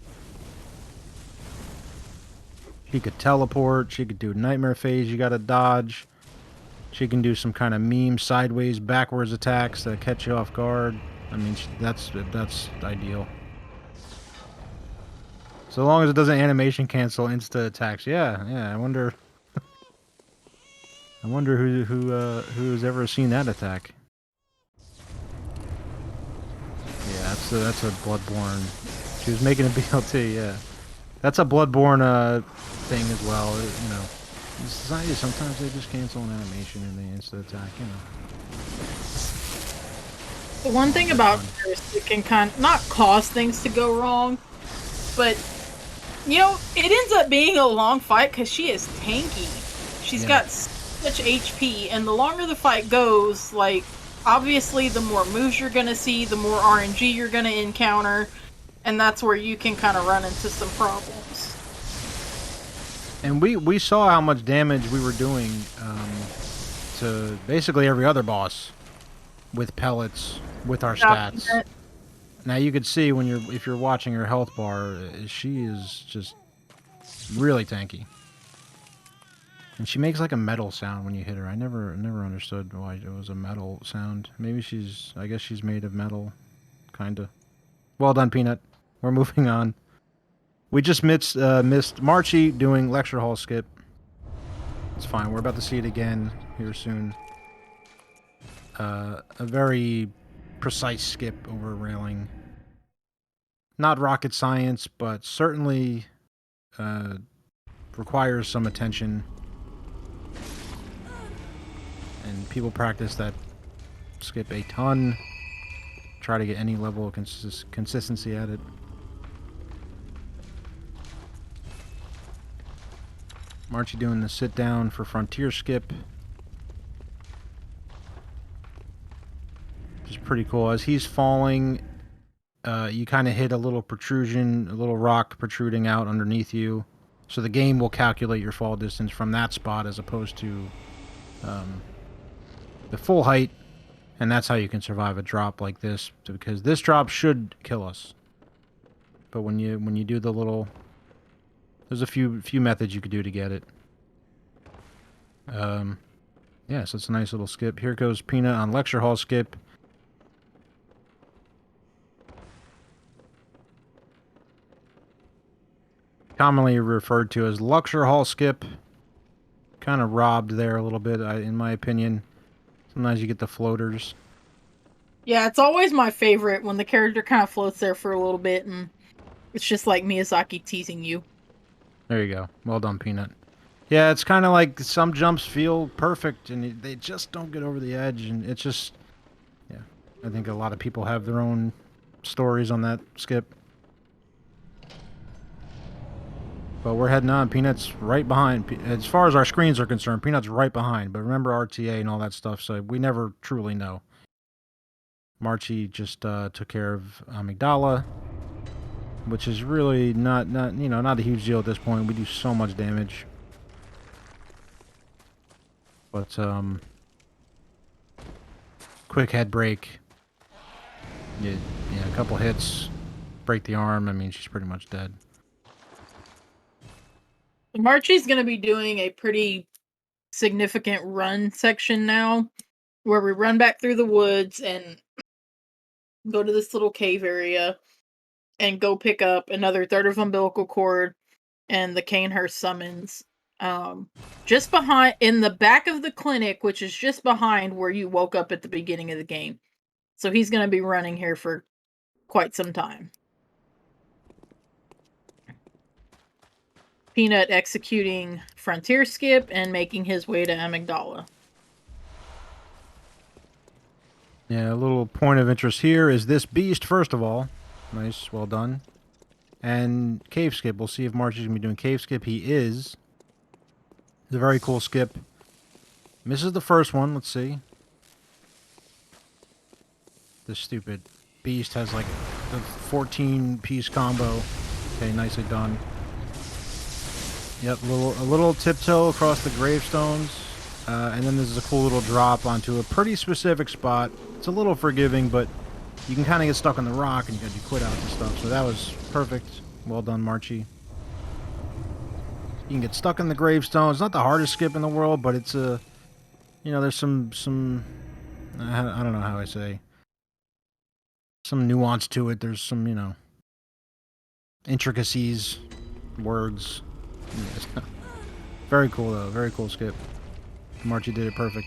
She could teleport. She could do nightmare phase. You gotta dodge. She can do some kind of meme sideways, backwards attacks that catch you off guard. I mean, that's ideal. So long as it doesn't animation cancel insta attacks. Yeah. I wonder. I wonder who's ever seen that attack. Yeah, that's a Bloodborne. She was making a BLT. Yeah, that's a Bloodborne thing as well. You know, in society sometimes they just cancel an animation and they insta attack. You know. The one thing about her is it can not cause things to go wrong, but you know, it ends up being a long fight because she is tanky. She's got such HP, and the longer the fight goes, like, obviously the more moves you're gonna see, the more RNG you're gonna encounter, and that's where you can kind of run into some problems. And we saw how much damage we were doing to basically every other boss with pellets, with our stats. Now you could see if you're watching her health bar, she is just really tanky. And she makes like a metal sound when you hit her. I never understood why it was a metal sound. Maybe I guess she's made of metal, kinda. Well done, Peanut. We're moving on. We just missed Marchyy doing lecture hall skip. It's fine. We're about to see it again here soon. A very precise skip over a railing. Not rocket science, but certainly requires some attention. And people practice that skip a ton. Try to get any level of consistency at it. Marchyy doing the sit down for frontier skip. Which is pretty cool. As he's falling, you kind of hit a little protrusion, a little rock protruding out underneath you. So the game will calculate your fall distance from that spot as opposed to the full height. And that's how you can survive a drop like this, because this drop should kill us. But when you do the little... There's a few methods you could do to get it. Yeah, so it's a nice little skip. Here goes Peanut on lecture hall skip. Commonly referred to as lecture hall skip. Kind of robbed there a little bit, in my opinion. Sometimes you get the floaters. Yeah, it's always my favorite when the character kind of floats there for a little bit, and it's just like Miyazaki teasing you. There you go. Well done, Peanut. Yeah, it's kind of like some jumps feel perfect, and they just don't get over the edge, and it's just... Yeah, I think a lot of people have their own stories on that skip. But we're heading on. Peanut's right behind. As far as our screens are concerned, Peanut's right behind. But remember RTA and all that stuff, so we never truly know. Marchyy just took care of Amygdala, which is really not not a huge deal at this point. We do so much damage, but quick head break. Yeah, a couple hits, break the arm. I mean, she's pretty much dead. Marchy's going to be doing a pretty significant run section now, where we run back through the woods and go to this little cave area and go pick up another third of umbilical cord and the Canehurst summons. Just behind, in the back of the clinic, which is just behind where you woke up at the beginning of the game. So he's going to be running here for quite some time. Peanut executing Frontier Skip and making his way to Amygdala. Yeah, a little point of interest here is this beast, first of all. Nice, well done. And Cave Skip. We'll see if Marchy's going to be doing Cave Skip. He is. It's a very cool skip. Misses the first one. Let's see. This stupid beast has like the 14-piece combo. Okay, nicely done. Yep, a little tiptoe across the gravestones. And then there's a cool little drop onto a pretty specific spot. It's a little forgiving, but you can kind of get stuck on the rock and you got to quit out and stuff. So that was perfect. Well done, Marchyy. You can get stuck in the gravestone. It's not the hardest skip in the world, but it's a, there's some I don't know how I say, some nuance to it. There's some, intricacies, words. Very cool though. Very cool skip. Marchyy did it perfect.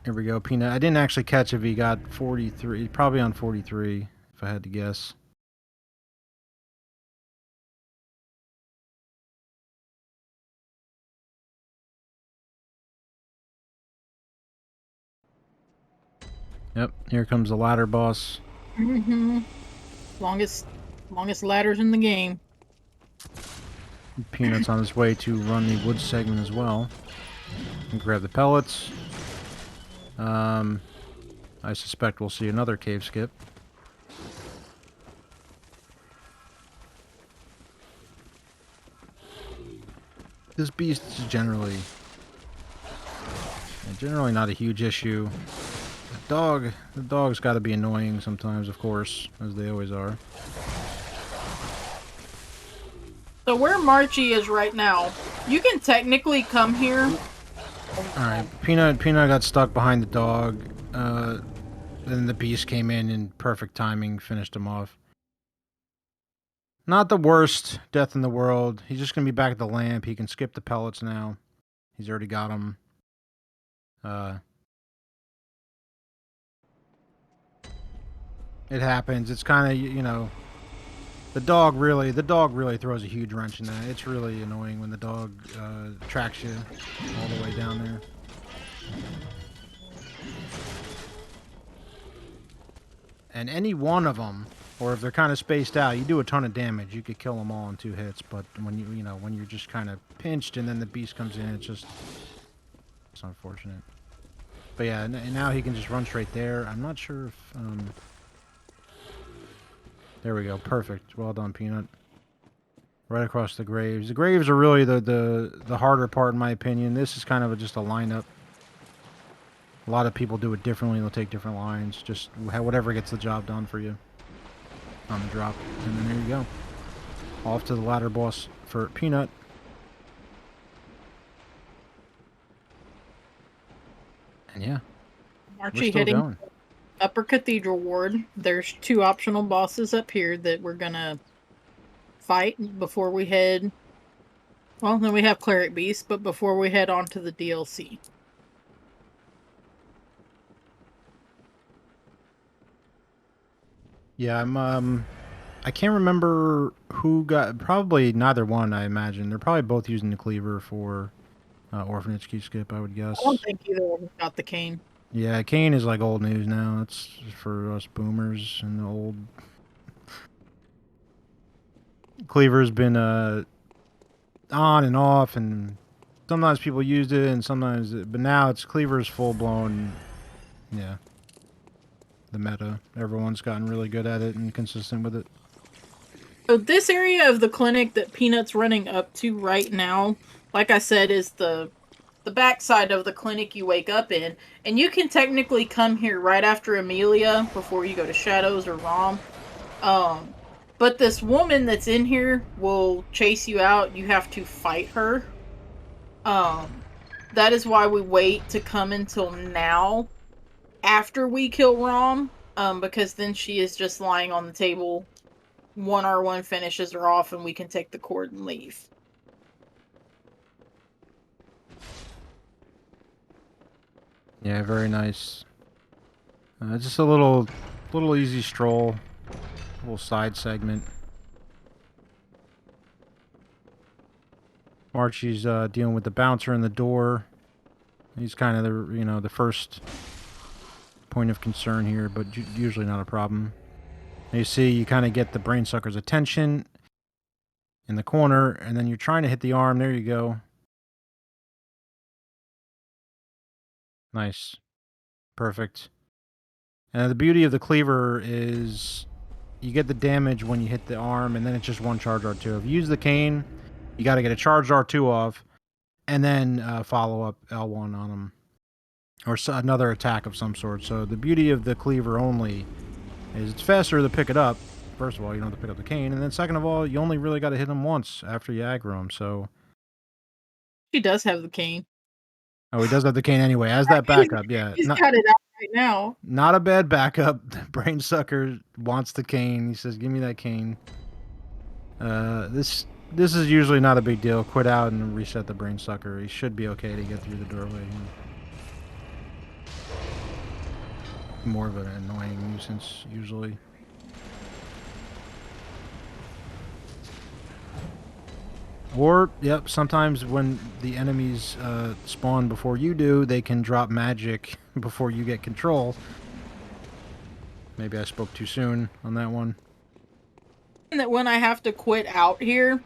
Here we go, Peanut. I didn't actually catch if he got 43. Probably on 43, if I had to guess. Yep, here comes the ladder boss. Mm-hmm. Longest ladders in the game. Peanut's on his way to run the wood segment as well. And grab the pellets. I suspect we'll see another cave skip. This beast is generally not a huge issue. The dog's got to be annoying sometimes, of course, as they always are. So where Marchyy is right now, you can technically come here. Alright, Peanut got stuck behind the dog. Then the beast came in perfect timing, finished him off. Not the worst death in the world. He's just going to be back at the lamp. He can skip the pellets now. He's already got them. It happens. It's kind of, the dog really throws a huge wrench in that. It's really annoying when the dog tracks you all the way down there. And any one of them, or if they're kind of spaced out, you do a ton of damage. You could kill them all in 2 hits. But when when you're just kind of pinched and then the beast comes in, it's unfortunate. But yeah, and now he can just run straight there. I'm not sure if there we go. Perfect. Well done, Peanut. Right across the graves. The graves are really the harder part, in my opinion. This is kind of just a lineup. A lot of people do it differently. They'll take different lines. Just whatever gets the job done for you on the drop. And then there you go. Off to the ladder boss for Peanut. And yeah, Marchyy hitting going. Upper Cathedral Ward. There's 2 optional bosses up here that we're gonna fight before we head. Well, then we have Cleric Beast, but before we head on to the DLC. Yeah, I can't remember who got. Probably neither one. I imagine they're probably both using the cleaver for orphanage key skip. I would guess. I don't think either of them got the cane. Yeah, cane is like old news now. It's for us boomers and the old. Cleaver's been on and off, and sometimes people used it, and sometimes, but now it's Cleaver's full blown. Yeah. The meta. Everyone's gotten really good at it and consistent with it. So this area of the clinic that Peanut's running up to right now, like I said, is the backside of the clinic you wake up in, and you can technically come here right after Amelia before you go to Shadows or Rom. Um, but this woman that's in here will chase you out. You have to fight her. Um, that is why we wait to come until now after we kill Rom. Because then she is just lying on the table. 1R1 finishes her off, and we can take the cord and leave. Yeah, very nice. Just a little easy stroll, little side segment. Marchy's dealing with the bouncer in the door. He's kind of the first point of concern here, but usually not a problem. You see, you kind of get the brain sucker's attention in the corner, and then you're trying to hit the arm. There you go. Nice. Perfect. And the beauty of the cleaver is you get the damage when you hit the arm, and then it's just one charge R2. If you use the cane, you got to get a charged R2 off, and then follow up L1 on them. Or another attack of some sort. So the beauty of the cleaver only is it's faster to pick it up. First of all, you don't have to pick up the cane, and then second of all, you only really got to hit him once after you aggro him. So She does have the cane. oh, he does have the cane anyway as that backup. Yeah, He's got it out right now. not a bad backup. Brain sucker wants the cane. He says, "Give me that cane." This is usually not a big deal. Quit out and reset the brain sucker. He should be okay to get through the doorway. More of an annoying nuisance usually. Or, yep, sometimes when the enemies spawn before you do, they can drop magic before you get control. Maybe I spoke too soon on that one. And that when I have to quit out here,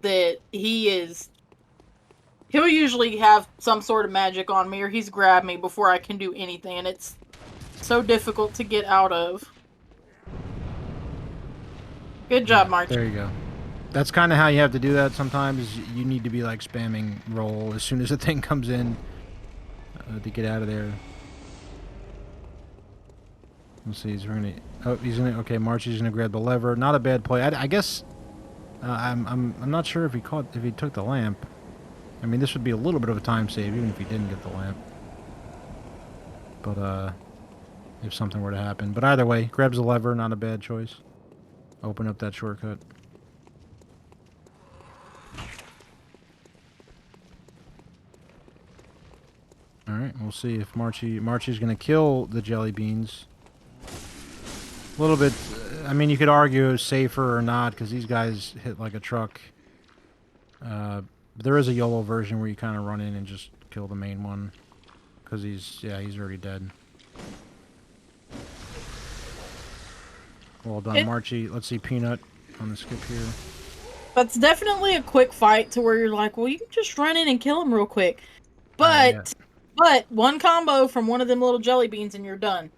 that he'll usually have some sort of magic on me, or he's grabbed me before I can do anything, and it's so difficult to get out of. Good job, Marchyy. There you go. That's kind of how you have to do that sometimes. You need to be like spamming roll as soon as the thing comes in to get out of there. Let's see, he's gonna. Oh, he's gonna. Okay, Marchy's gonna grab the lever. Not a bad play. I guess. I'm not sure if he took the lamp. I mean, this would be a little bit of a time save, even if he didn't get the lamp. But if something were to happen. But either way, grabs the lever. Not a bad choice. Open up that shortcut. All right, we'll see if Marchy's gonna kill the jelly beans. A little bit. I mean, you could argue safer or not because these guys hit like a truck. But there is a YOLO version where you kind of run in and just kill the main one because he's already dead. Well done, Marchyy. Let's see Peanut on the skip here. That's definitely a quick fight to where you're like, well, you can just run in and kill him real quick. But one combo from one of them little jelly beans and you're done.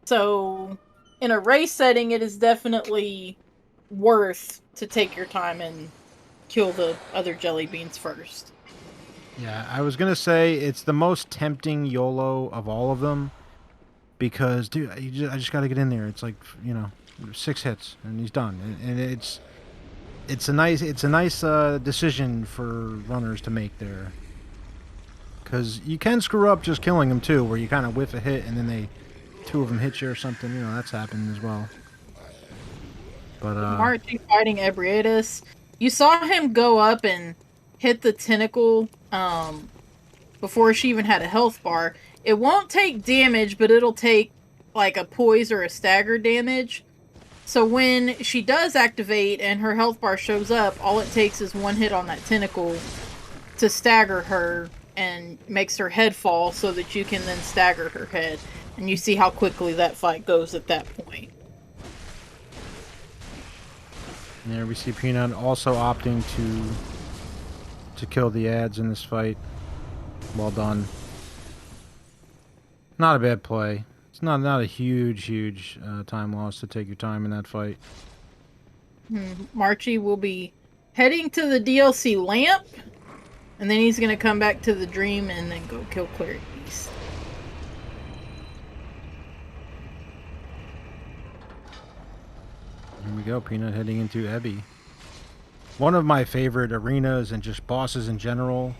So in a race setting, it is definitely worth to take your time and kill the other jelly beans first. Yeah, I was gonna say it's the most tempting YOLO of all of them because, dude, I just gotta get in there. It's like 6 hits and he's done, and it's a nice decision for runners to make there because you can screw up just killing them too, where you kind of whiff a hit and then 2 of them hit you or something. That's happened as well. But Marchyy fighting Ebrietas, you saw him go up and hit the tentacle before she even had a health bar. It won't take damage, but it'll take like a poise or a stagger damage. So when she does activate and her health bar shows up, all it takes is one hit on that tentacle to stagger her and makes her head fall so that you can then stagger her head. And you see how quickly that fight goes at that point. yeah, we see Peanut also opting to kill the ads in this fight. Well done. Not a bad play. It's not a huge time loss to take your time in that fight. Marchyy will be heading to the DLC lamp, and then he's gonna come back to the dream and then go kill Cleric Beast. Here we go, Peanut heading into Ebby. One of my favorite arenas and just bosses in general.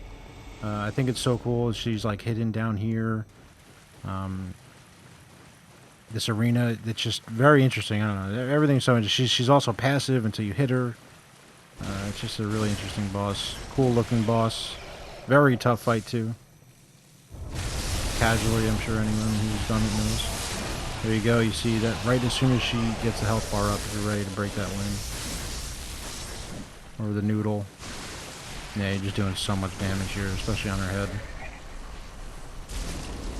I think it's so cool. She's like hidden down here. This arena, it's just very interesting. I don't know. Everything's so interesting. She's also passive until you hit her. It's just a really interesting boss. Cool looking boss. Very tough fight too. Casually, I'm sure anyone who's done it knows. There you go. You see that right as soon as she gets the health bar up, you're ready to break that wing. Or the noodle. Yeah, you're just doing so much damage here, especially on her head.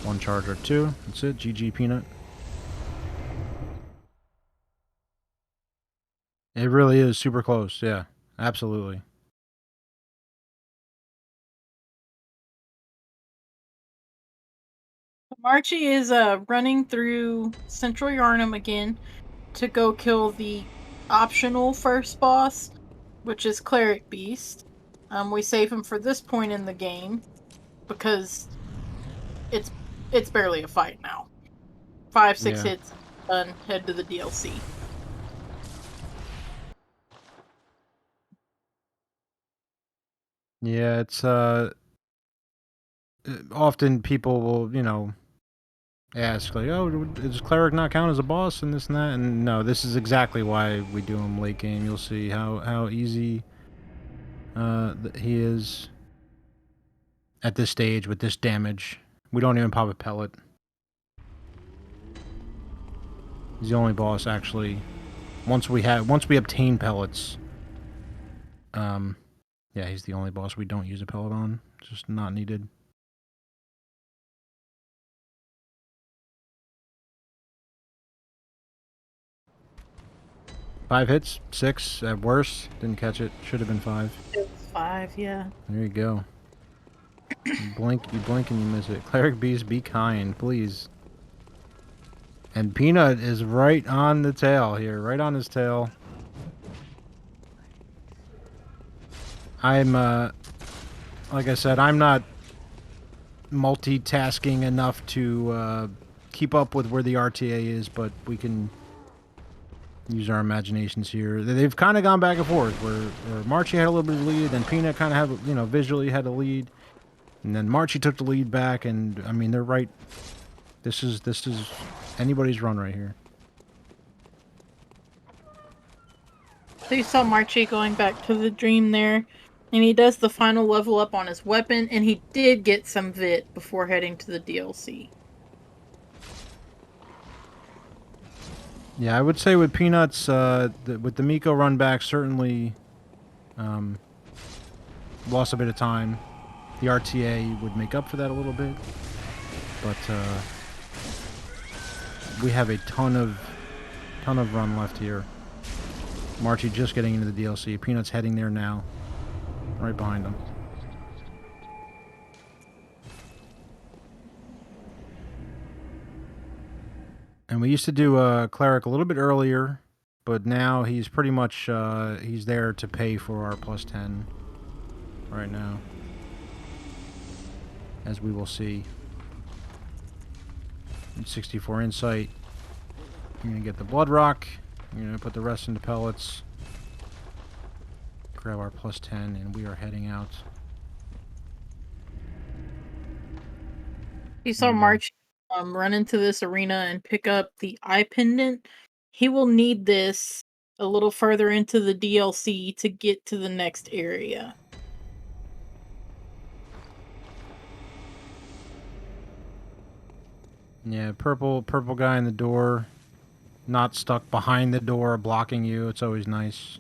One charge or two. That's it. GG Peanut. It really is super close. Yeah, absolutely. Marchyy is running through Central Yarnum again to go kill the optional first boss, which is Cleric Beast. We save him for this point in the game because it's barely a fight now. 5-6 Yeah. hits, done. Head to the DLC. Yeah, it's often people will, ask like, "Oh, does cleric not count as a boss and this and that?" And no, this is exactly why we do him late game. You'll see how easy he is at this stage with this damage. We don't even pop a pellet. He's the only boss actually. Once we obtain pellets, yeah, he's the only boss we don't use a pellet on. It's just not needed. Five hits, six at worst. Didn't catch it. Should have been five. It was 5, yeah. There you go. You blink and you miss it. Cleric Beast, be kind, please. And Peanut is right on the tail here, right on his tail. I'm, like I said, I'm not multitasking enough to keep up with where the RTA is, but we can use our imaginations here. They've kind of gone back and forth, where Marchyy had a little bit of lead, then Peanut kind of had, visually had a lead, and then Marchyy took the lead back, and I mean they're right. This is anybody's run right here. So you saw Marchyy going back to the dream there, and he does the final level up on his weapon, and he did get some Vit before heading to the DLC. Yeah, I would say with Peanuts, with the Miko run back, certainly lost a bit of time. The RTA would make up for that a little bit, but we have a ton of run left here. Marchyy just getting into the DLC. Peanuts heading there now, right behind him. And we used to do Cleric a little bit earlier, but now he's pretty much he's there to pay for our +10 right now, as we will see. 64 insight. You're gonna get the blood rock. You're gonna put the rest into pellets. Grab our +10, and we are heading out. You saw Marchyy run into this arena and pick up the eye pendant. He will need this a little further into the DLC to get to the next area. Yeah, purple guy in the door, not stuck behind the door, blocking you. It's always nice.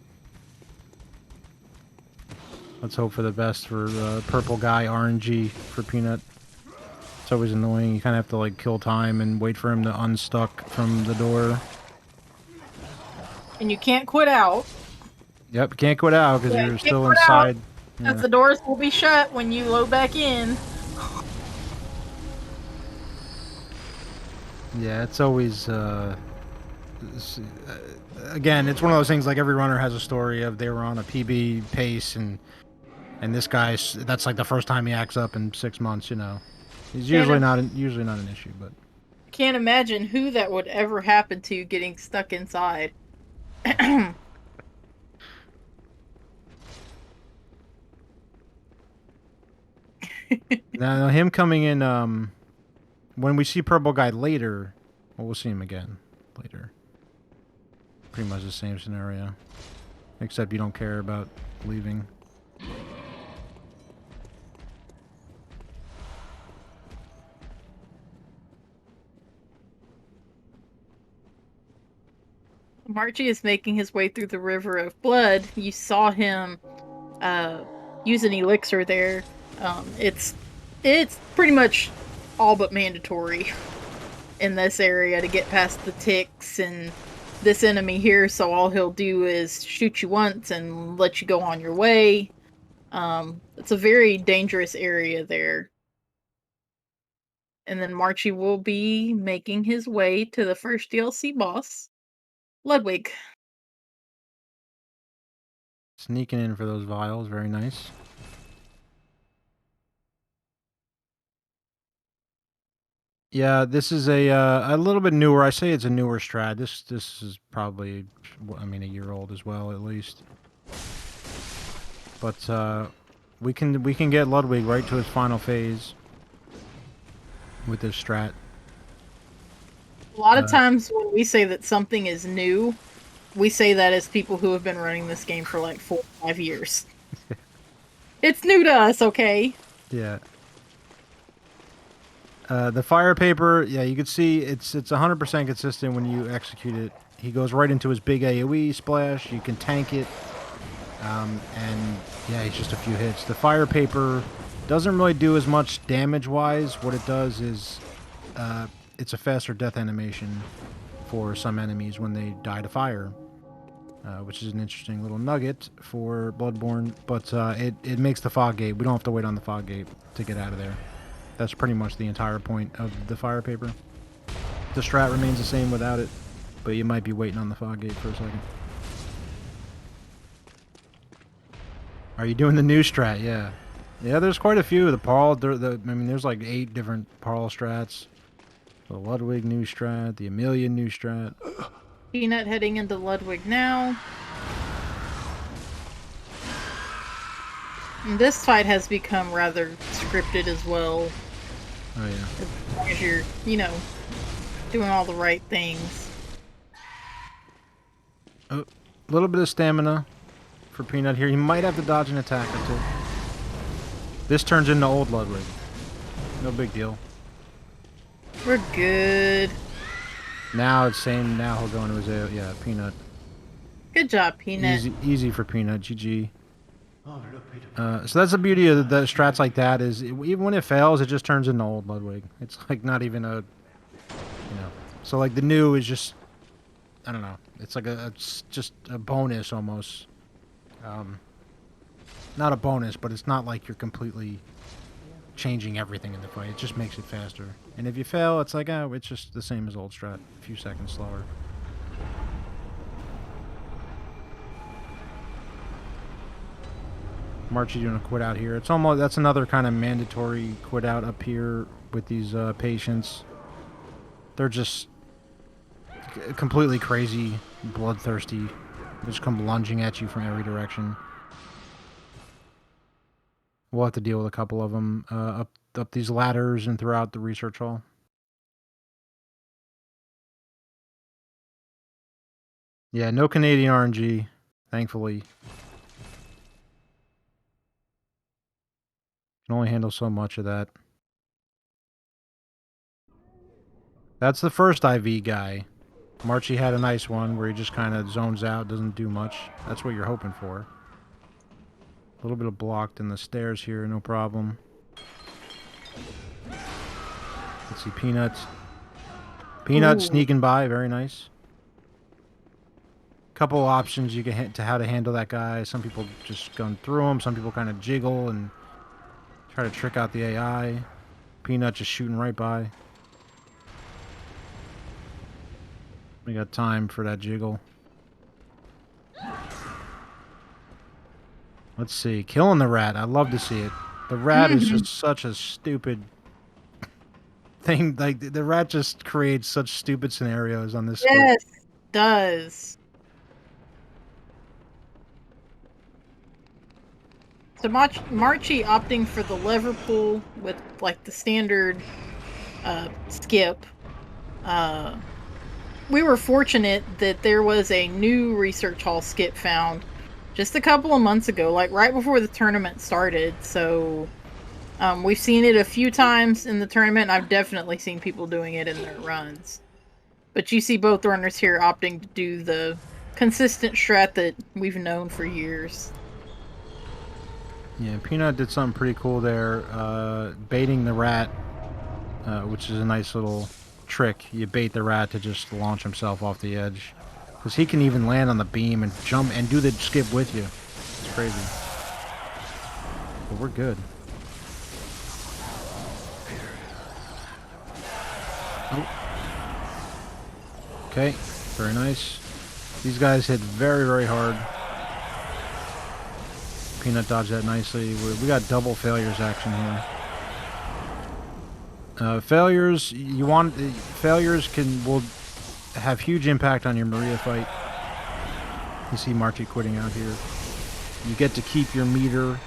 Let's hope for the best for purple guy RNG for Peanut. It's always annoying. You kind of have to like kill time and wait for him to unstuck from the door. And you can't quit out. Yep, you can't quit out because Yeah, you're still inside. Because the doors will be shut when you load back in. Yeah, it's always again, it's one of those things like every runner has a story of they were on a PB pace and this guy's that's like the first time he acts up in 6 months. You know, he's Can't usually not an issue, but can't imagine who that would ever happen to getting stuck inside. now him coming in when we see Purple Guy later, well, we'll see him again later. Pretty much the same scenario, except you don't care about leaving. Marchyy is making his way through the river of blood. You saw him uh, use an elixir there. It's pretty much all but mandatory in this area to get past the ticks and this enemy here. So all he'll do is shoot you once and let you go on your way. It's a very dangerous area there. And then Marchy will be making his way to the first DLC boss, Ludwig. Sneaking in for those vials, very nice. Yeah, this is a little bit newer. I say it's a newer strat. This is probably, I mean, a year old as well, at least. But we can get Ludwig right to his final phase with this strat. A lot of Uh, times when we say that something is new, we say that as people who have been running this game for like 4 or 5 years. It's new to us, okay? yeah. The fire paper, yeah, you can see it's 100% consistent when you execute it. He goes right into his big AOE splash. You can tank it, and yeah, he's just a few hits. The fire paper doesn't really do as much damage-wise. What it does is it's a faster death animation for some enemies when they die to fire, which is an interesting little nugget for Bloodborne. But it makes the fog gate. We don't have to wait on the fog gate to get out of there. That's pretty much the entire point of the fire paper. The strat remains the same without it, but you might be waiting on the fog gate for a second. Are you doing the new strat? Yeah. Yeah, there's quite a few. The Parl, I mean, there's like 8 different Parl strats. The Ludwig new strat, the Amelia new strat. Peanut heading into Ludwig now. And this fight has become rather scripted as well. Oh, yeah. As long as you're, doing all the right things. A little bit of stamina for Peanut here. He might have to dodge an attack or two. This turns into old Ludwig. No big deal. We're good. Now it's same. Now he'll go into his yeah, Peanut. Good job, Peanut. Easy for Peanut. GG. So that's the beauty of the strats like that is even when it fails, it just turns into old Ludwig. It's like not even a, So like the new is just, I don't know. It's like it's just a bonus almost. Not a bonus, but it's not like you're completely changing everything in the fight. It just makes it faster. And if you fail, it's like, oh, it's just the same as old strat. A few seconds slower. Marchyy doing a quit out here. It's almost, that's another kind of mandatory quit out up here with these patients. They're just completely crazy, bloodthirsty. They just come lunging at you from every direction. We'll have to deal with a couple of them up these ladders and throughout the research hall. Yeah, no Canadian RNG, thankfully. Can only handle so much of that. That's the first IV guy. Marchyy had a nice one where he just kind of zones out, doesn't do much. That's what you're hoping for. A little bit of blocked in the stairs here, no problem. Let's see, Peanut. Peanut Ooh. sneaking by, very nice. Couple options you can to how to handle that guy. Some people just gun through him. Some people kind of jiggle and try to trick out the AI. Peanut just shooting right by. We got time for that jiggle. Let's see. Killing the rat. I love to see it. The rat is Hmm. just such a stupid thing. Like, the rat just creates such stupid scenarios on this skip. Yes, it does. So Marchy opting for the lever pull with like the standard skip. Uh, we were fortunate that there was a new research hall skip found just a couple of months ago, like right before the tournament started. So we've seen it a few times in the tournament. I've definitely seen people doing it in their runs. But you see both runners here opting to do the consistent strat that we've known for years. Yeah, Peanut did something pretty cool there. Baiting the rat, which is a nice little trick. You bait the rat to just launch himself off the edge. Because he can even land on the beam and jump and do the skip with you. It's crazy. But we're good. Oh. Okay, very nice. These guys hit very, very hard. Peanut dodged that nicely. We got double failures action here. Failures, failures will have huge impact on your Marchyy fight. You see Marchyy quitting out here. You get to keep your meter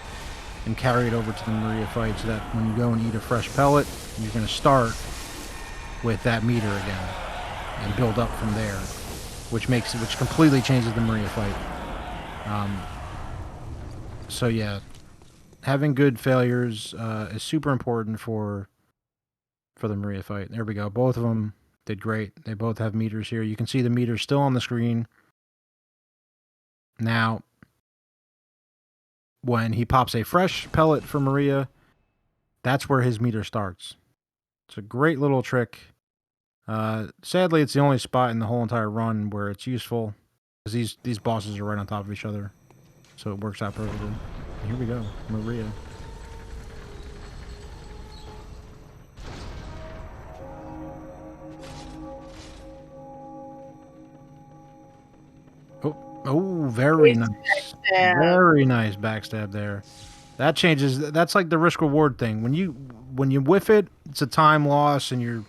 and carry it over to the Marchyy fight so that when you go and eat a fresh pellet, you're going to start with that meter again and build up from there, which completely changes the Marchyy fight. So yeah, having good failures is super important for the Marchyy fight. There we go. Both of them did great. They both have meters here. You can see the meters still on the screen. Now, when he pops a fresh pellet for Marchyy, that's where his meter starts. It's a great little trick. Sadly, it's the only spot in the whole entire run where it's useful, because these bosses are right on top of each other, so it works out perfectly. And here we go, Marchyy. Oh, very It's nice. backstab. Very nice backstab there. That changes. That's like the risk reward thing. When you whiff it, it's a time loss and you're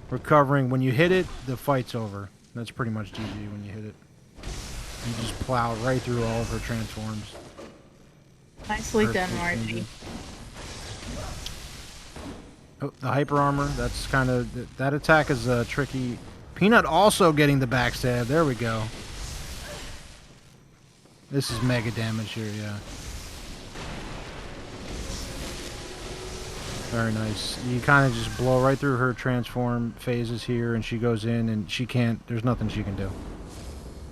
recovering. When you hit it, the fight's over. That's pretty much GG when you hit it. You just plow right through all of her transforms. Nicely done, Perfectly Marchy. changes. Oh, the hyper armor. That's kind of that attack is tricky. Peanut also getting the backstab. There we go. This is mega damage here. Yeah. Very nice. You kind of just blow right through her transform phases here, and she goes in, and she can't. There's nothing she can do.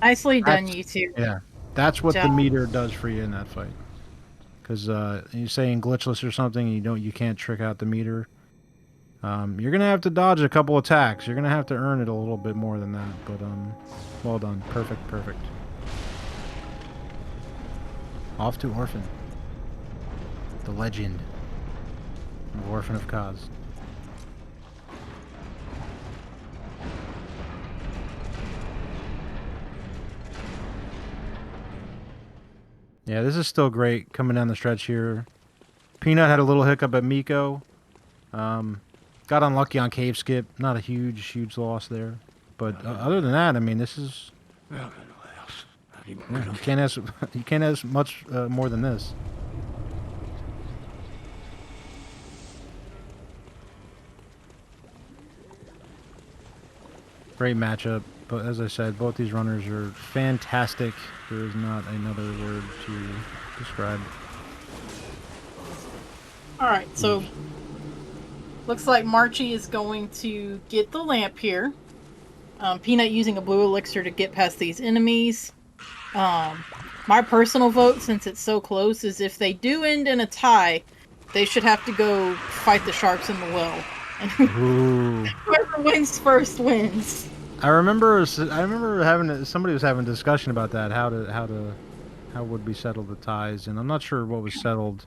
Nicely done, That's you two. yeah. That's Good what the job. meter does for you in that fight. Because you're saying glitchless or something, and you can't trick out the meter. You're gonna have to dodge a couple attacks. You're gonna have to earn it a little bit more than that. But well done. Perfect. Perfect. Off to Orphan, the legend of Orphan of Kaz. Yeah, this is still great coming down the stretch here. Peanut had a little hiccup at Miko. Um, got unlucky on Cave Skip. Not a huge loss there. But other than that, I mean, this is yeah, you can't ask you can't ask much more than this. Great matchup. But as I said, both these runners are fantastic. There is not another word to describe. All right, so looks like Marchy is going to get the lamp here. Peanut using a blue elixir to get past these enemies. My personal vote, since it's so close, is if they do end in a tie, they should have to go fight the sharks in the well. And Ooh. whoever wins first wins. I remember somebody was having a discussion about that, how would we settle the ties, and I'm not sure what was settled,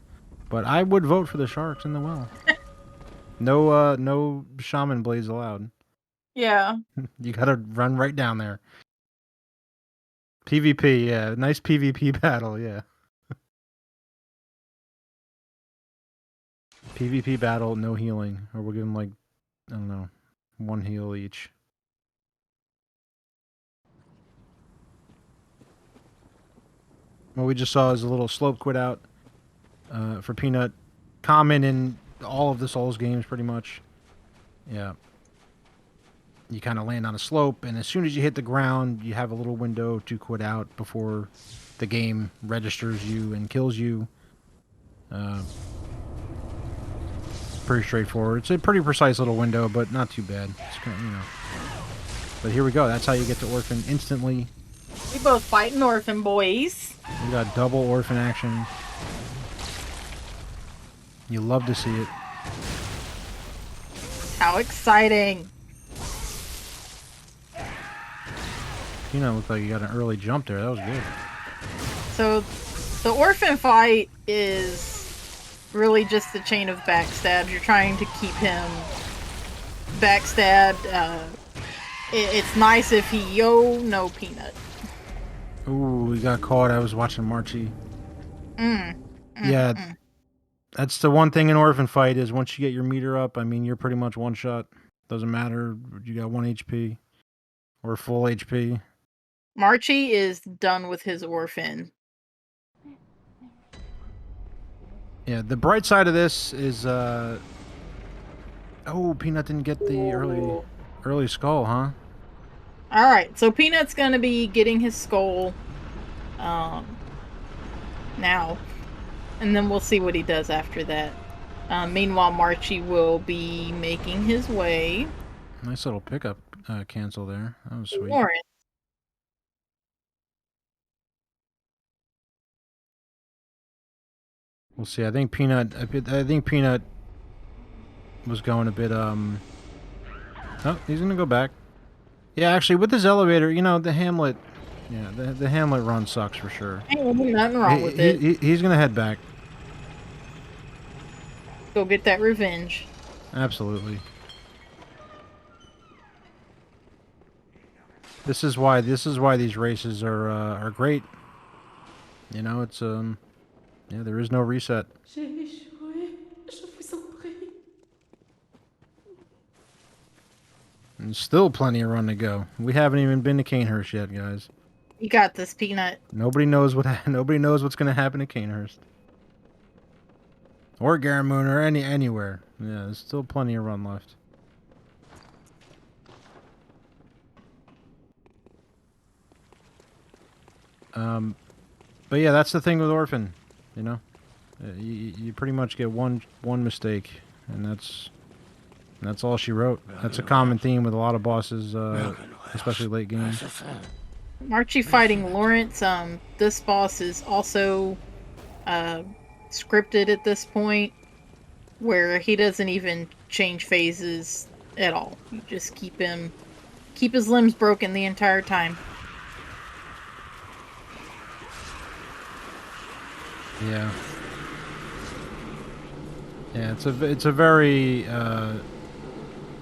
but I would vote for the Sharks in the well. No shaman blades allowed. Yeah. You gotta run right down there. PvP, yeah. Nice PvP battle, yeah. PvP battle, no healing. Or we'll give them, like, I don't know, 1 heal each. What we just saw is a little slope quit out for Peanut. Common in all of the Souls games, pretty much. Yeah. You kind of land on a slope, and as soon as you hit the ground, you have a little window to quit out before the game registers you and kills you. Pretty straightforward. It's a pretty precise little window, but not too bad. It's kind of, you know. But here we go. That's how you get to Orphan instantly. We both fighting orphan boys. We got double Orphan action. You love to see it. How exciting. Peanut looked like you got an early jump there. That was good. So, the orphan fight is really just a chain of backstabs. You're trying to keep him backstabbed. It's nice if he no Peanut. Ooh, we got caught. I was watching Marchyy. Yeah, that's the one thing in Orphan fight is once you get your meter up, I mean, you're pretty much one shot. Doesn't matter. You got 1 HP or full HP. Marchyy is done with his orphan. Yeah, the bright side of this is, oh, Peanut didn't get the early skull, huh? Alright, so Peanut's gonna be getting his skull now. And then we'll see what he does after that. Meanwhile, Marchyy will be making his way. Nice little pickup cancel there. That was sweet. Warren. We'll see. I think Peanut was going a bit, oh, he's gonna go back. Yeah, actually, with his elevator, you know, the Hamlet, yeah, the Hamlet run sucks for sure. Ain't nothing wrong with it. He's gonna head back. Go get that revenge. Absolutely. This is why these races are great. You know, it's yeah, there is no reset. J'ai échoué. Je vous en prie. And still plenty of run to go. We haven't even been to Canehurst yet, guys. You got this, Peanut. Nobody knows what's gonna happen to Canehurst. Or Garramoon or anywhere. Yeah, there's still plenty of run left. But yeah, that's the thing with Orphan, you know. You pretty much get one mistake, and that's all she wrote. That's a common theme with a lot of bosses, especially late game. Marchyy fighting Lawrence. This boss is also scripted at this point, where he doesn't even change phases at all. You just keep his limbs broken the entire time. Yeah. Yeah, it's a very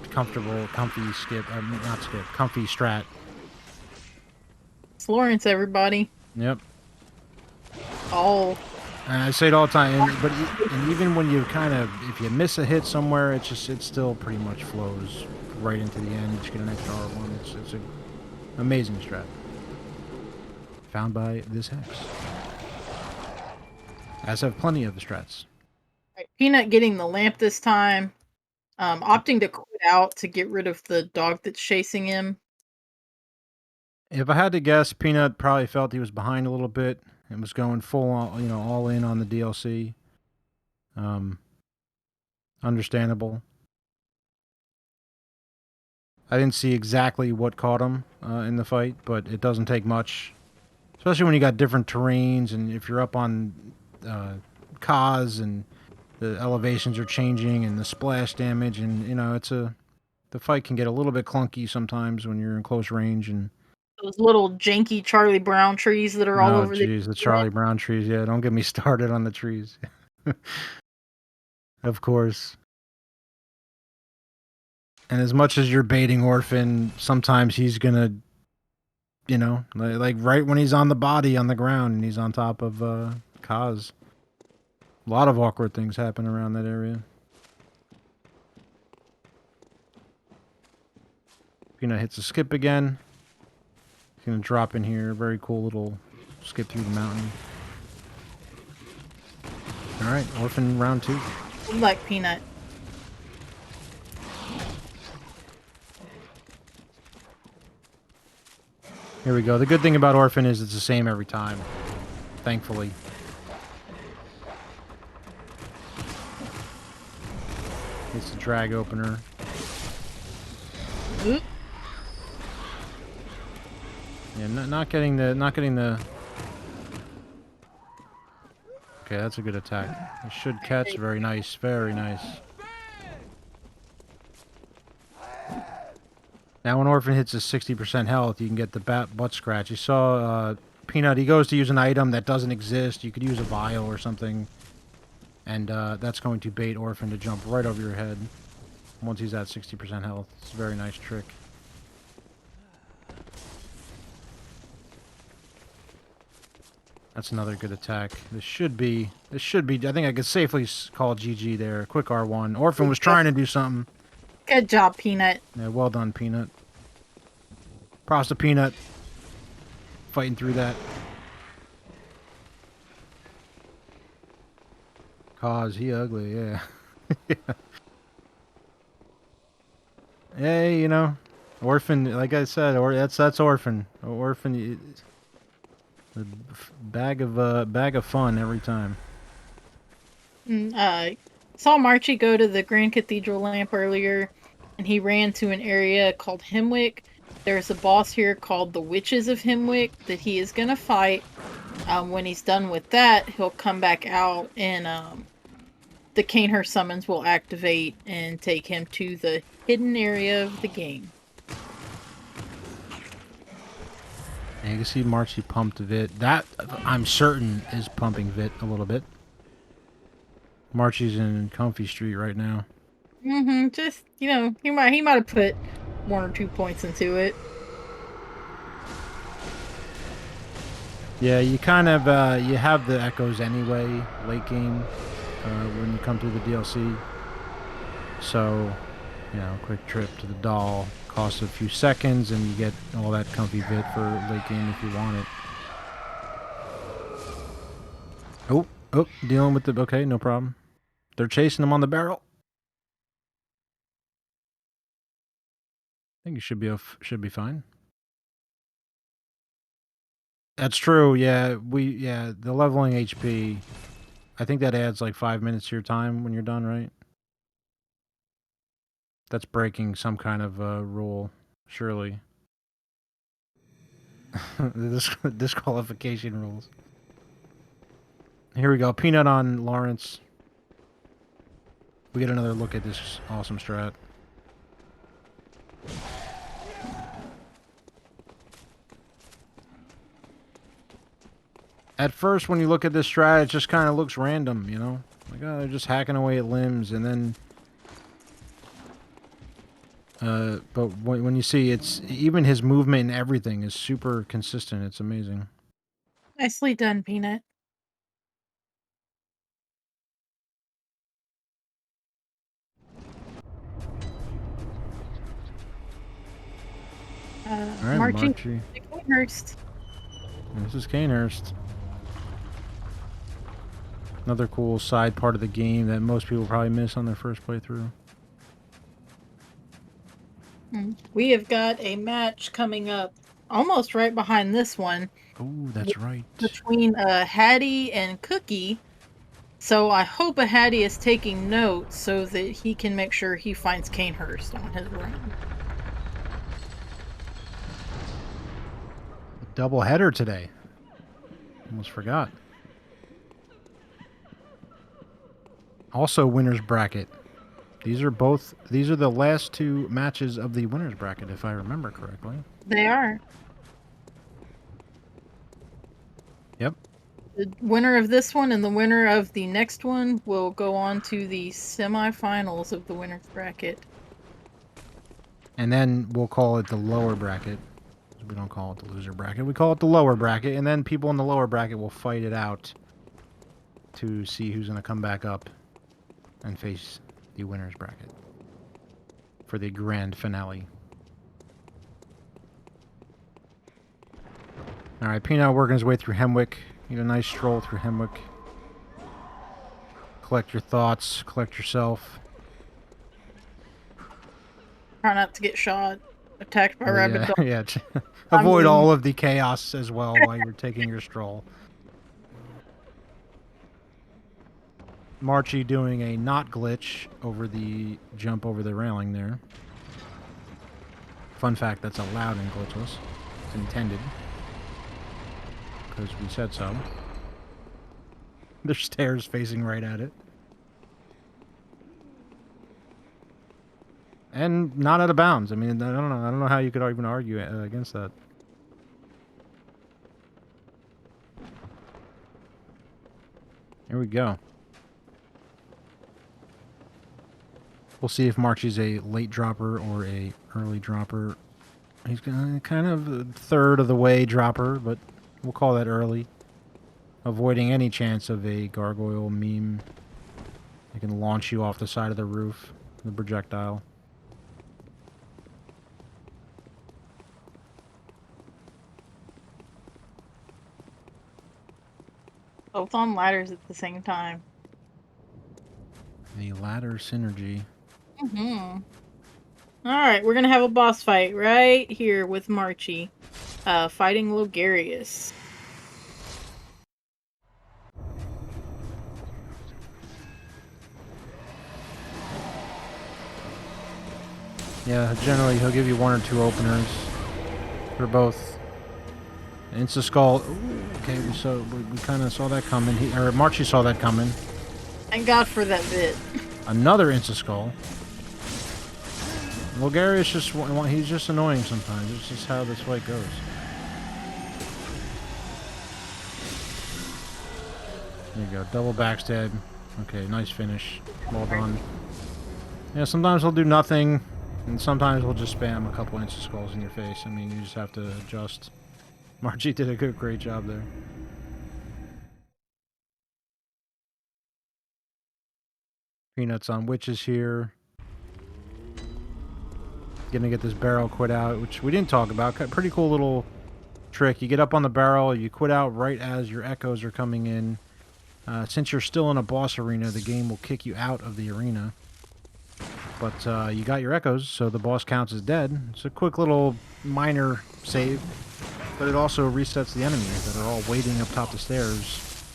comfy skip. Not skip, comfy strat. It's Lawrence, everybody. Yep. Oh. And I say it all the time, and even when you if you miss a hit somewhere, it still pretty much flows right into the end. You just get an extra R1. It's an amazing strat. Found by this hex. As have plenty of the strats. Right, Peanut getting the lamp this time. Opting to quit out to get rid of the dog that's chasing him. If I had to guess, Peanut probably felt he was behind a little bit and was going full on, all in on the DLC. Understandable. I didn't see exactly what caught him in the fight, but it doesn't take much. Especially when you got different terrains and if you're up on Kaz and the elevations are changing and the splash damage and, the fight can get a little bit clunky sometimes when you're in close range and... Those little janky Charlie Brown trees that are all over the Charlie Brown trees. Yeah, don't get me started on the trees. Of course. And as much as you're baiting Orphan, sometimes he's gonna, you know, like right when he's on the body on the ground and he's on top of Kaz. A lot of awkward things happen around that area. Peanut hits a skip again. He's gonna drop in here. Very cool little skip through the mountain. Alright, Orphan round 2. Like Peanut. Here we go. The good thing about Orphan is it's the same every time. Thankfully. It's the drag opener. Oop. Yeah, not getting the. Okay, that's a good attack. It should catch. Very nice. Very nice. Now when Orphan hits his 60% health, you can get the butt scratch. You saw Peanut, he goes to use an item that doesn't exist. You could use a vial or something. And that's going to bait Orphan to jump right over your head once he's at 60% health. It's a very nice trick. That's another good attack. This should be, I think I could safely call GG there. Quick R1. Orphan was trying to do something. Good job, Peanut. Yeah, well done, Peanut. Props to Peanut. Fighting through that. Cause he ugly, yeah. Hey, you know, Orphan, like I said, that's Orphan. Orphan, a bag of fun every time. Saw Marchyy go to the Grand Cathedral Lamp earlier, and he ran to an area called Hemwick. There's a boss here called the Witches of Hemwick that he is gonna fight. When he's done with that, he'll come back out, and the Canehurst summons will activate and take him to the hidden area of the game. And you can see Marchyy pumped Vit. That, I'm certain, is pumping Vit a little bit. Marchy's in Comfy Street right now. Mm-hmm. Just, you know, he might have put 1 or 2 points into it. Yeah, you kind of, you have the echoes anyway, late game, when you come through the DLC. So, you know, quick trip to the doll costs a few seconds, and you get all that comfy Vit for late game if you want it. Oh, dealing with the, okay, no problem. They're chasing him on the barrel. I think you should be fine. That's true. Yeah, the leveling HP. I think that adds like 5 minutes to your time when you're done, right? That's breaking some kind of rule, surely. The disqualification rules. Here we go. Peanut on Lawrence. We get another look at this awesome strat. At first, when you look at this strat, it just kind of looks random, you know? Like, oh, they're just hacking away at limbs, and then... but when you see, it's... Even his movement and everything is super consistent. It's amazing. Nicely done, Peanut. Alright, Marchyy. Canehurst. This is Canehurst. Another cool side part of the game that most people probably miss on their first playthrough. We have got a match coming up almost right behind this one. Oh, that's right. Between Hattie and Cookie. So I hope a Hattie is taking notes so that he can make sure he finds Canehurst on his run. Double header today. Almost forgot. Also, winner's bracket. These are the last 2 matches of the winner's bracket, if I remember correctly. They are. Yep. The winner of this one and the winner of the next one will go on to the semifinals of the winner's bracket. And then we'll call it the lower bracket. We don't call it the loser bracket. We call it the lower bracket, and then people in the lower bracket will fight it out to see who's going to come back up and face the winner's bracket for the grand finale. All right, Peanut working his way through Hemwick. Need a nice stroll through Hemwick. Collect your thoughts. Collect yourself. Try not to get shot, attacked by Oh, rabid dogs. yeah. Avoid all of the chaos as well while you're taking your stroll. Marchyy doing a not glitch over the jump over the railing there. Fun fact, that's allowed in glitchless. It's intended. Because we said so. There's stairs facing right at it. And not out of bounds. I mean, I don't know how you could even argue against that. Here we go. We'll see if Marchy's a late dropper or a early dropper. He's kind of a third of the way dropper, but we'll call that early. Avoiding any chance of a gargoyle meme. It can launch you off the side of the roof, the projectile. Both on ladders at the same time. The ladder synergy. Mm-hmm. Alright, we're gonna have a boss fight right here with Marchyy. Fighting Logarius. Yeah, generally he'll give you one or two openers for both. Insta Skull. Ooh, okay, we kind of saw that coming. Marchyy saw that coming. Thank God for that bit. Another Insta Skull. Logarius he's just annoying sometimes. It's just how this fight goes. There you go, double backstab. Okay, nice finish. Well done. Yeah, sometimes he'll do nothing, and sometimes we'll just spam a couple Insta Skulls in your face. I mean, you just have to adjust. Marchyy did a great job there. Peanuts on witches here. Gonna get this barrel quit out, which we didn't talk about. Pretty cool little trick. You get up on the barrel, you quit out right as your echoes are coming in. Since you're still in a boss arena, the game will kick you out of the arena. But you got your echoes, so the boss counts as dead. It's a quick little minor save, but it also resets the enemies that are all waiting up top the stairs.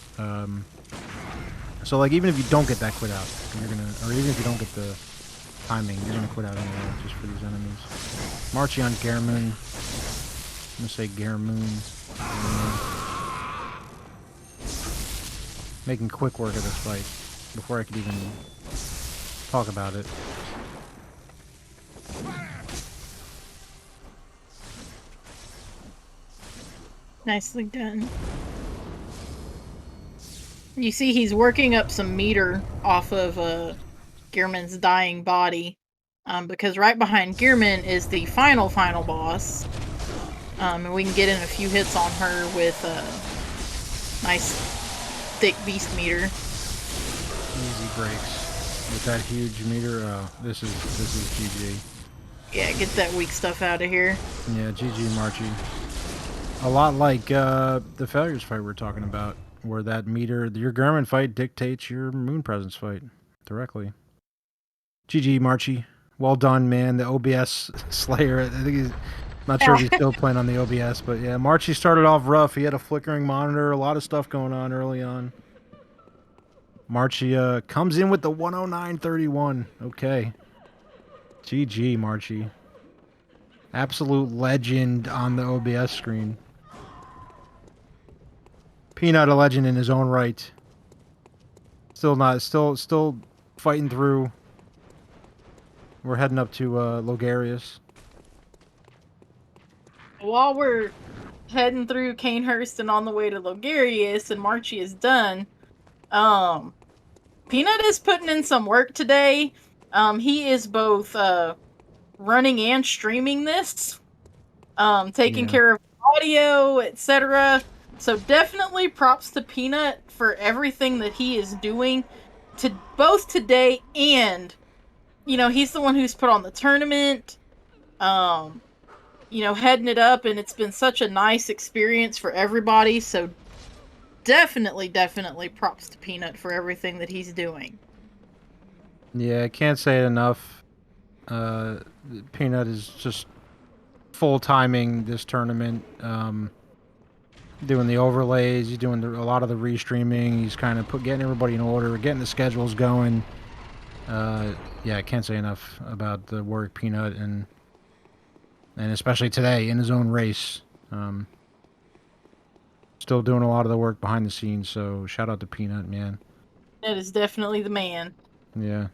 So like even if you don't get that quit out, or even if you don't get the timing, you're gonna quit out anyway, just for these enemies. Marchyy on Garemoon. I'm gonna say Garemoon. Making quick work of this fight before I could even talk about it. Nicely done. You see he's working up some meter off of Gearman's dying body. Because right behind Gearman is the final boss. And we can get in a few hits on her with nice thick beast meter. Easy breaks with that huge meter. Oh, this is GG. Yeah, get that weak stuff out of here. Yeah, GG Marchyy. A lot like the failures fight we're talking about, where that meter, your Garmin fight dictates your Moon Presence fight directly. GG Marchyy. Well done, man. The OBS Slayer. I think he's not sure if he's still playing on the OBS, but yeah, Marchyy started off rough. He had a flickering monitor, a lot of stuff going on early on. Marchyy comes in with the 109.31. Okay. GG Marchyy. Absolute legend on the OBS screen. Peanut a legend in his own right. Still fighting through. We're heading up to Logarius. While we're heading through Canehurst and on the way to Logarius and Marchyy is done, Peanut is putting in some work today. He is both running and streaming this, taking Yeah. care of audio, etc. So definitely props to Peanut for everything that he is doing to both today and, he's the one who's put on the tournament, heading it up, and it's been such a nice experience for everybody. So definitely props to Peanut for everything that he's doing. Yeah, I can't say it enough. Peanut is just full timing this tournament. Doing the overlays, he's doing a lot of the restreaming. He's kind of getting everybody in order, getting the schedules going. Yeah, I can't say enough about the work Peanut and especially today in his own race. Still doing a lot of the work behind the scenes. So shout out to Peanut, man. That is definitely the man. Yeah,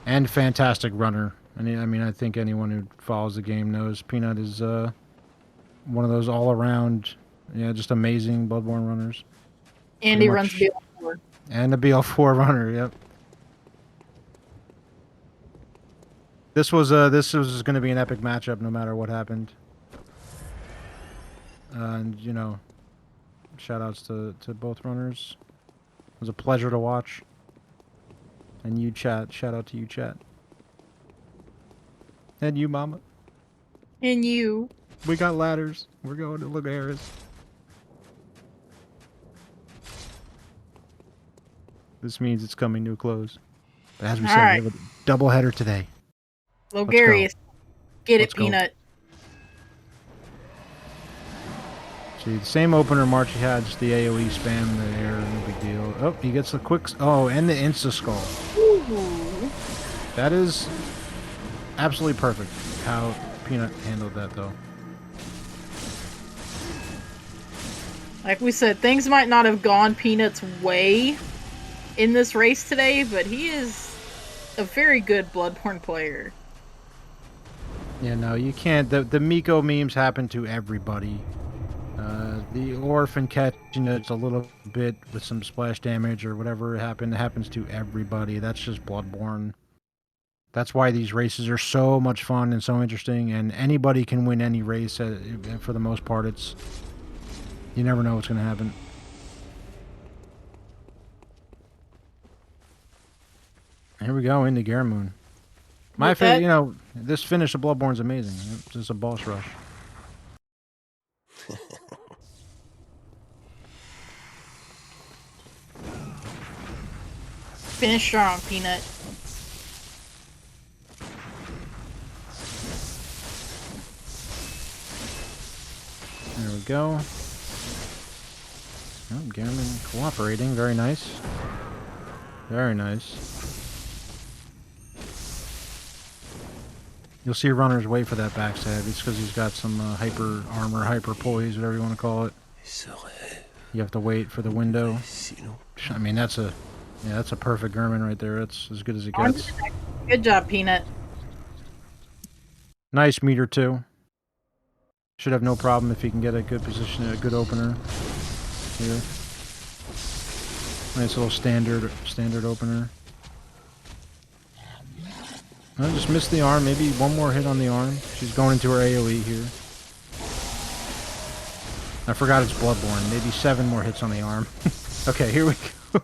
and fantastic runner. I mean, I think anyone who follows the game knows Peanut is one of those all-around, just amazing Bloodborne runners. And Pretty he runs much. BL4. And a BL4 runner. Yep. This was going to be an epic matchup, no matter what happened. And shout outs to both runners. It was a pleasure to watch. And you, chat. Shout out to you, chat. And you, mama. And you. We got ladders. We're going to Lagares. This means it's coming to a close. But as we said, we have a double header today. Logarius. Get Let's it, go. Peanut. See, the same opener Marchyy had, just the AoE spam, the air, no big deal. Oh, he gets the quick... Oh, and the insta-skull. Ooh. That is absolutely perfect how Peanut handled that, though. Like we said, things might not have gone Peanut's way in this race today, but he is a very good Bloodborne player. Yeah, no, you can't... The Miko memes happen to everybody. The orphan catching it a little bit with some splash damage or whatever happened, it happens to everybody. That's just Bloodborne. That's why these races are so much fun and so interesting, and anybody can win any race. For the most part, you never know what's going to happen. Here we go into Garamune. My favorite, this finish of Bloodborne's amazing. It's just a boss rush. Finish strong, Peanut. There we go. Oh, Garamune cooperating. Very nice. Very nice. You'll see runners wait for that backstab. It's because he's got some hyper armor, hyper poise, whatever you want to call it. You have to wait for the window. I mean, that's a perfect German right there. That's as good as it gets. Good job, Peanut. Nice meter too. Should have no problem if he can get a good position, a good opener here. Nice little standard opener. I just missed the arm. Maybe one more hit on the arm. She's going into her AoE here. I forgot it's Bloodborne. Maybe 7 more hits on the arm. Okay, here we go.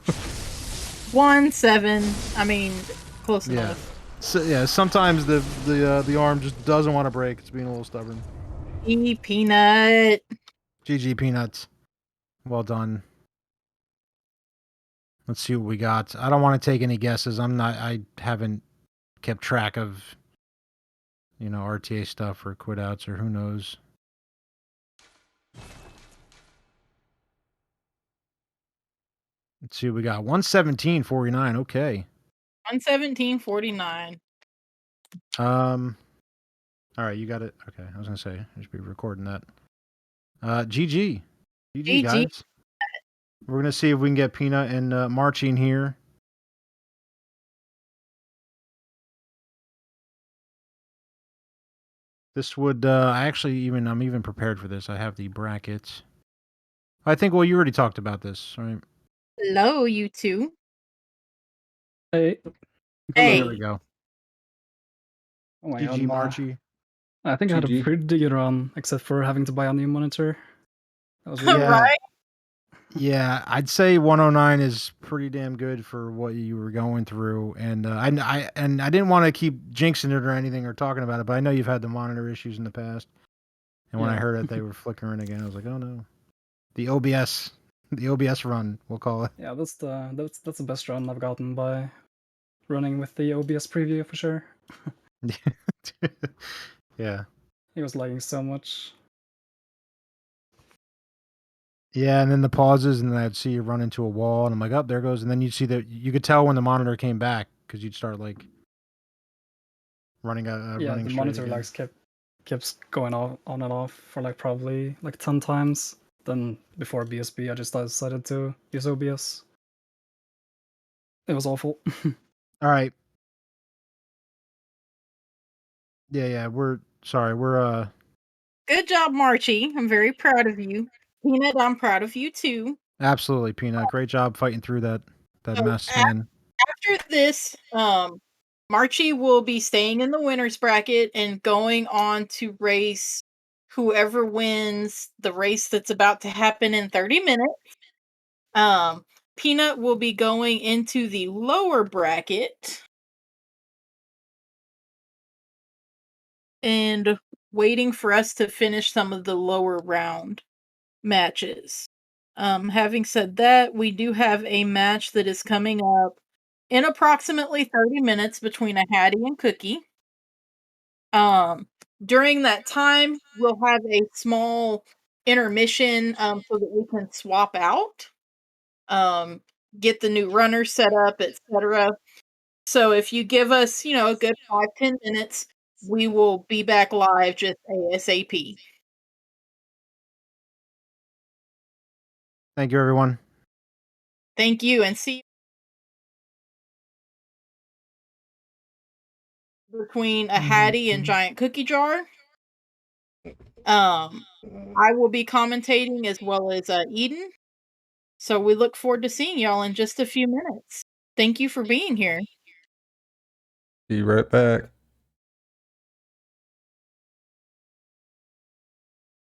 1-7. I mean, close enough. So, yeah, sometimes the arm just doesn't want to break. It's being a little stubborn. Peanut. GG Peanuts. Well done. Let's see what we got. I don't want to take any guesses. I haven't kept track of RTA stuff or quit outs or who knows. Let's see what we got. 117.49. Okay. 117.49. All right, you got it. Okay, I was gonna say I should be recording that. GG, guys. We're gonna see if we can get Peanut and Marchyy in here. This would I'm even prepared for this. I have the brackets. I think you already talked about this, right? Hello, you two. Hey. Hey. There we go. Oh my GG god, Marchy. I think I had a GG. pretty good run, except for having to buy a new monitor. That was really Yeah. Right? Yeah, I'd say 109 is pretty damn good for what you were going through, and I didn't want to keep jinxing it or anything or talking about it, but I know you've had the monitor issues in the past, and when I Yeah. heard it they were flickering again, I was like, oh no, the OBS run, we'll call it. Yeah, that's the best run I've gotten by running with the OBS preview for sure. Yeah. It was lagging so much. Yeah, and then the pauses, and then I'd see you run into a wall, and I'm like, oh, there goes, and then you'd see that you could tell when the monitor came back because you'd start like running Yeah, running the straight monitor again. lags keeps going on and off for like probably like 10 times. Then before BSB, I just decided to use OBS. It was awful. All right. Yeah, we're sorry, we're Good job, Marchy. I'm very proud of you. Peanut, I'm proud of you too. absolutely, Peanut. Great job fighting through that So mess, man. after this, Marchy will be staying in the winners bracket and going on to race whoever wins the race that's about to happen in 30 minutes. Peanut will be going into the lower bracket and waiting for us to finish some of the lower round matches. Having said that, we do have a match that is coming up in approximately 30 minutes between a Hattie and Cookie. During that time, we'll have a small intermission so that we can swap out, get the new runner set up, etc. So if you give us, a good 5-10 minutes, we will be back live just ASAP. Thank you, everyone. Thank you, and see you between a Hattie and Giant Cookie Jar. I will be commentating as well as Eden. So we look forward to seeing y'all in just a few minutes. Thank you for being here. Be right back.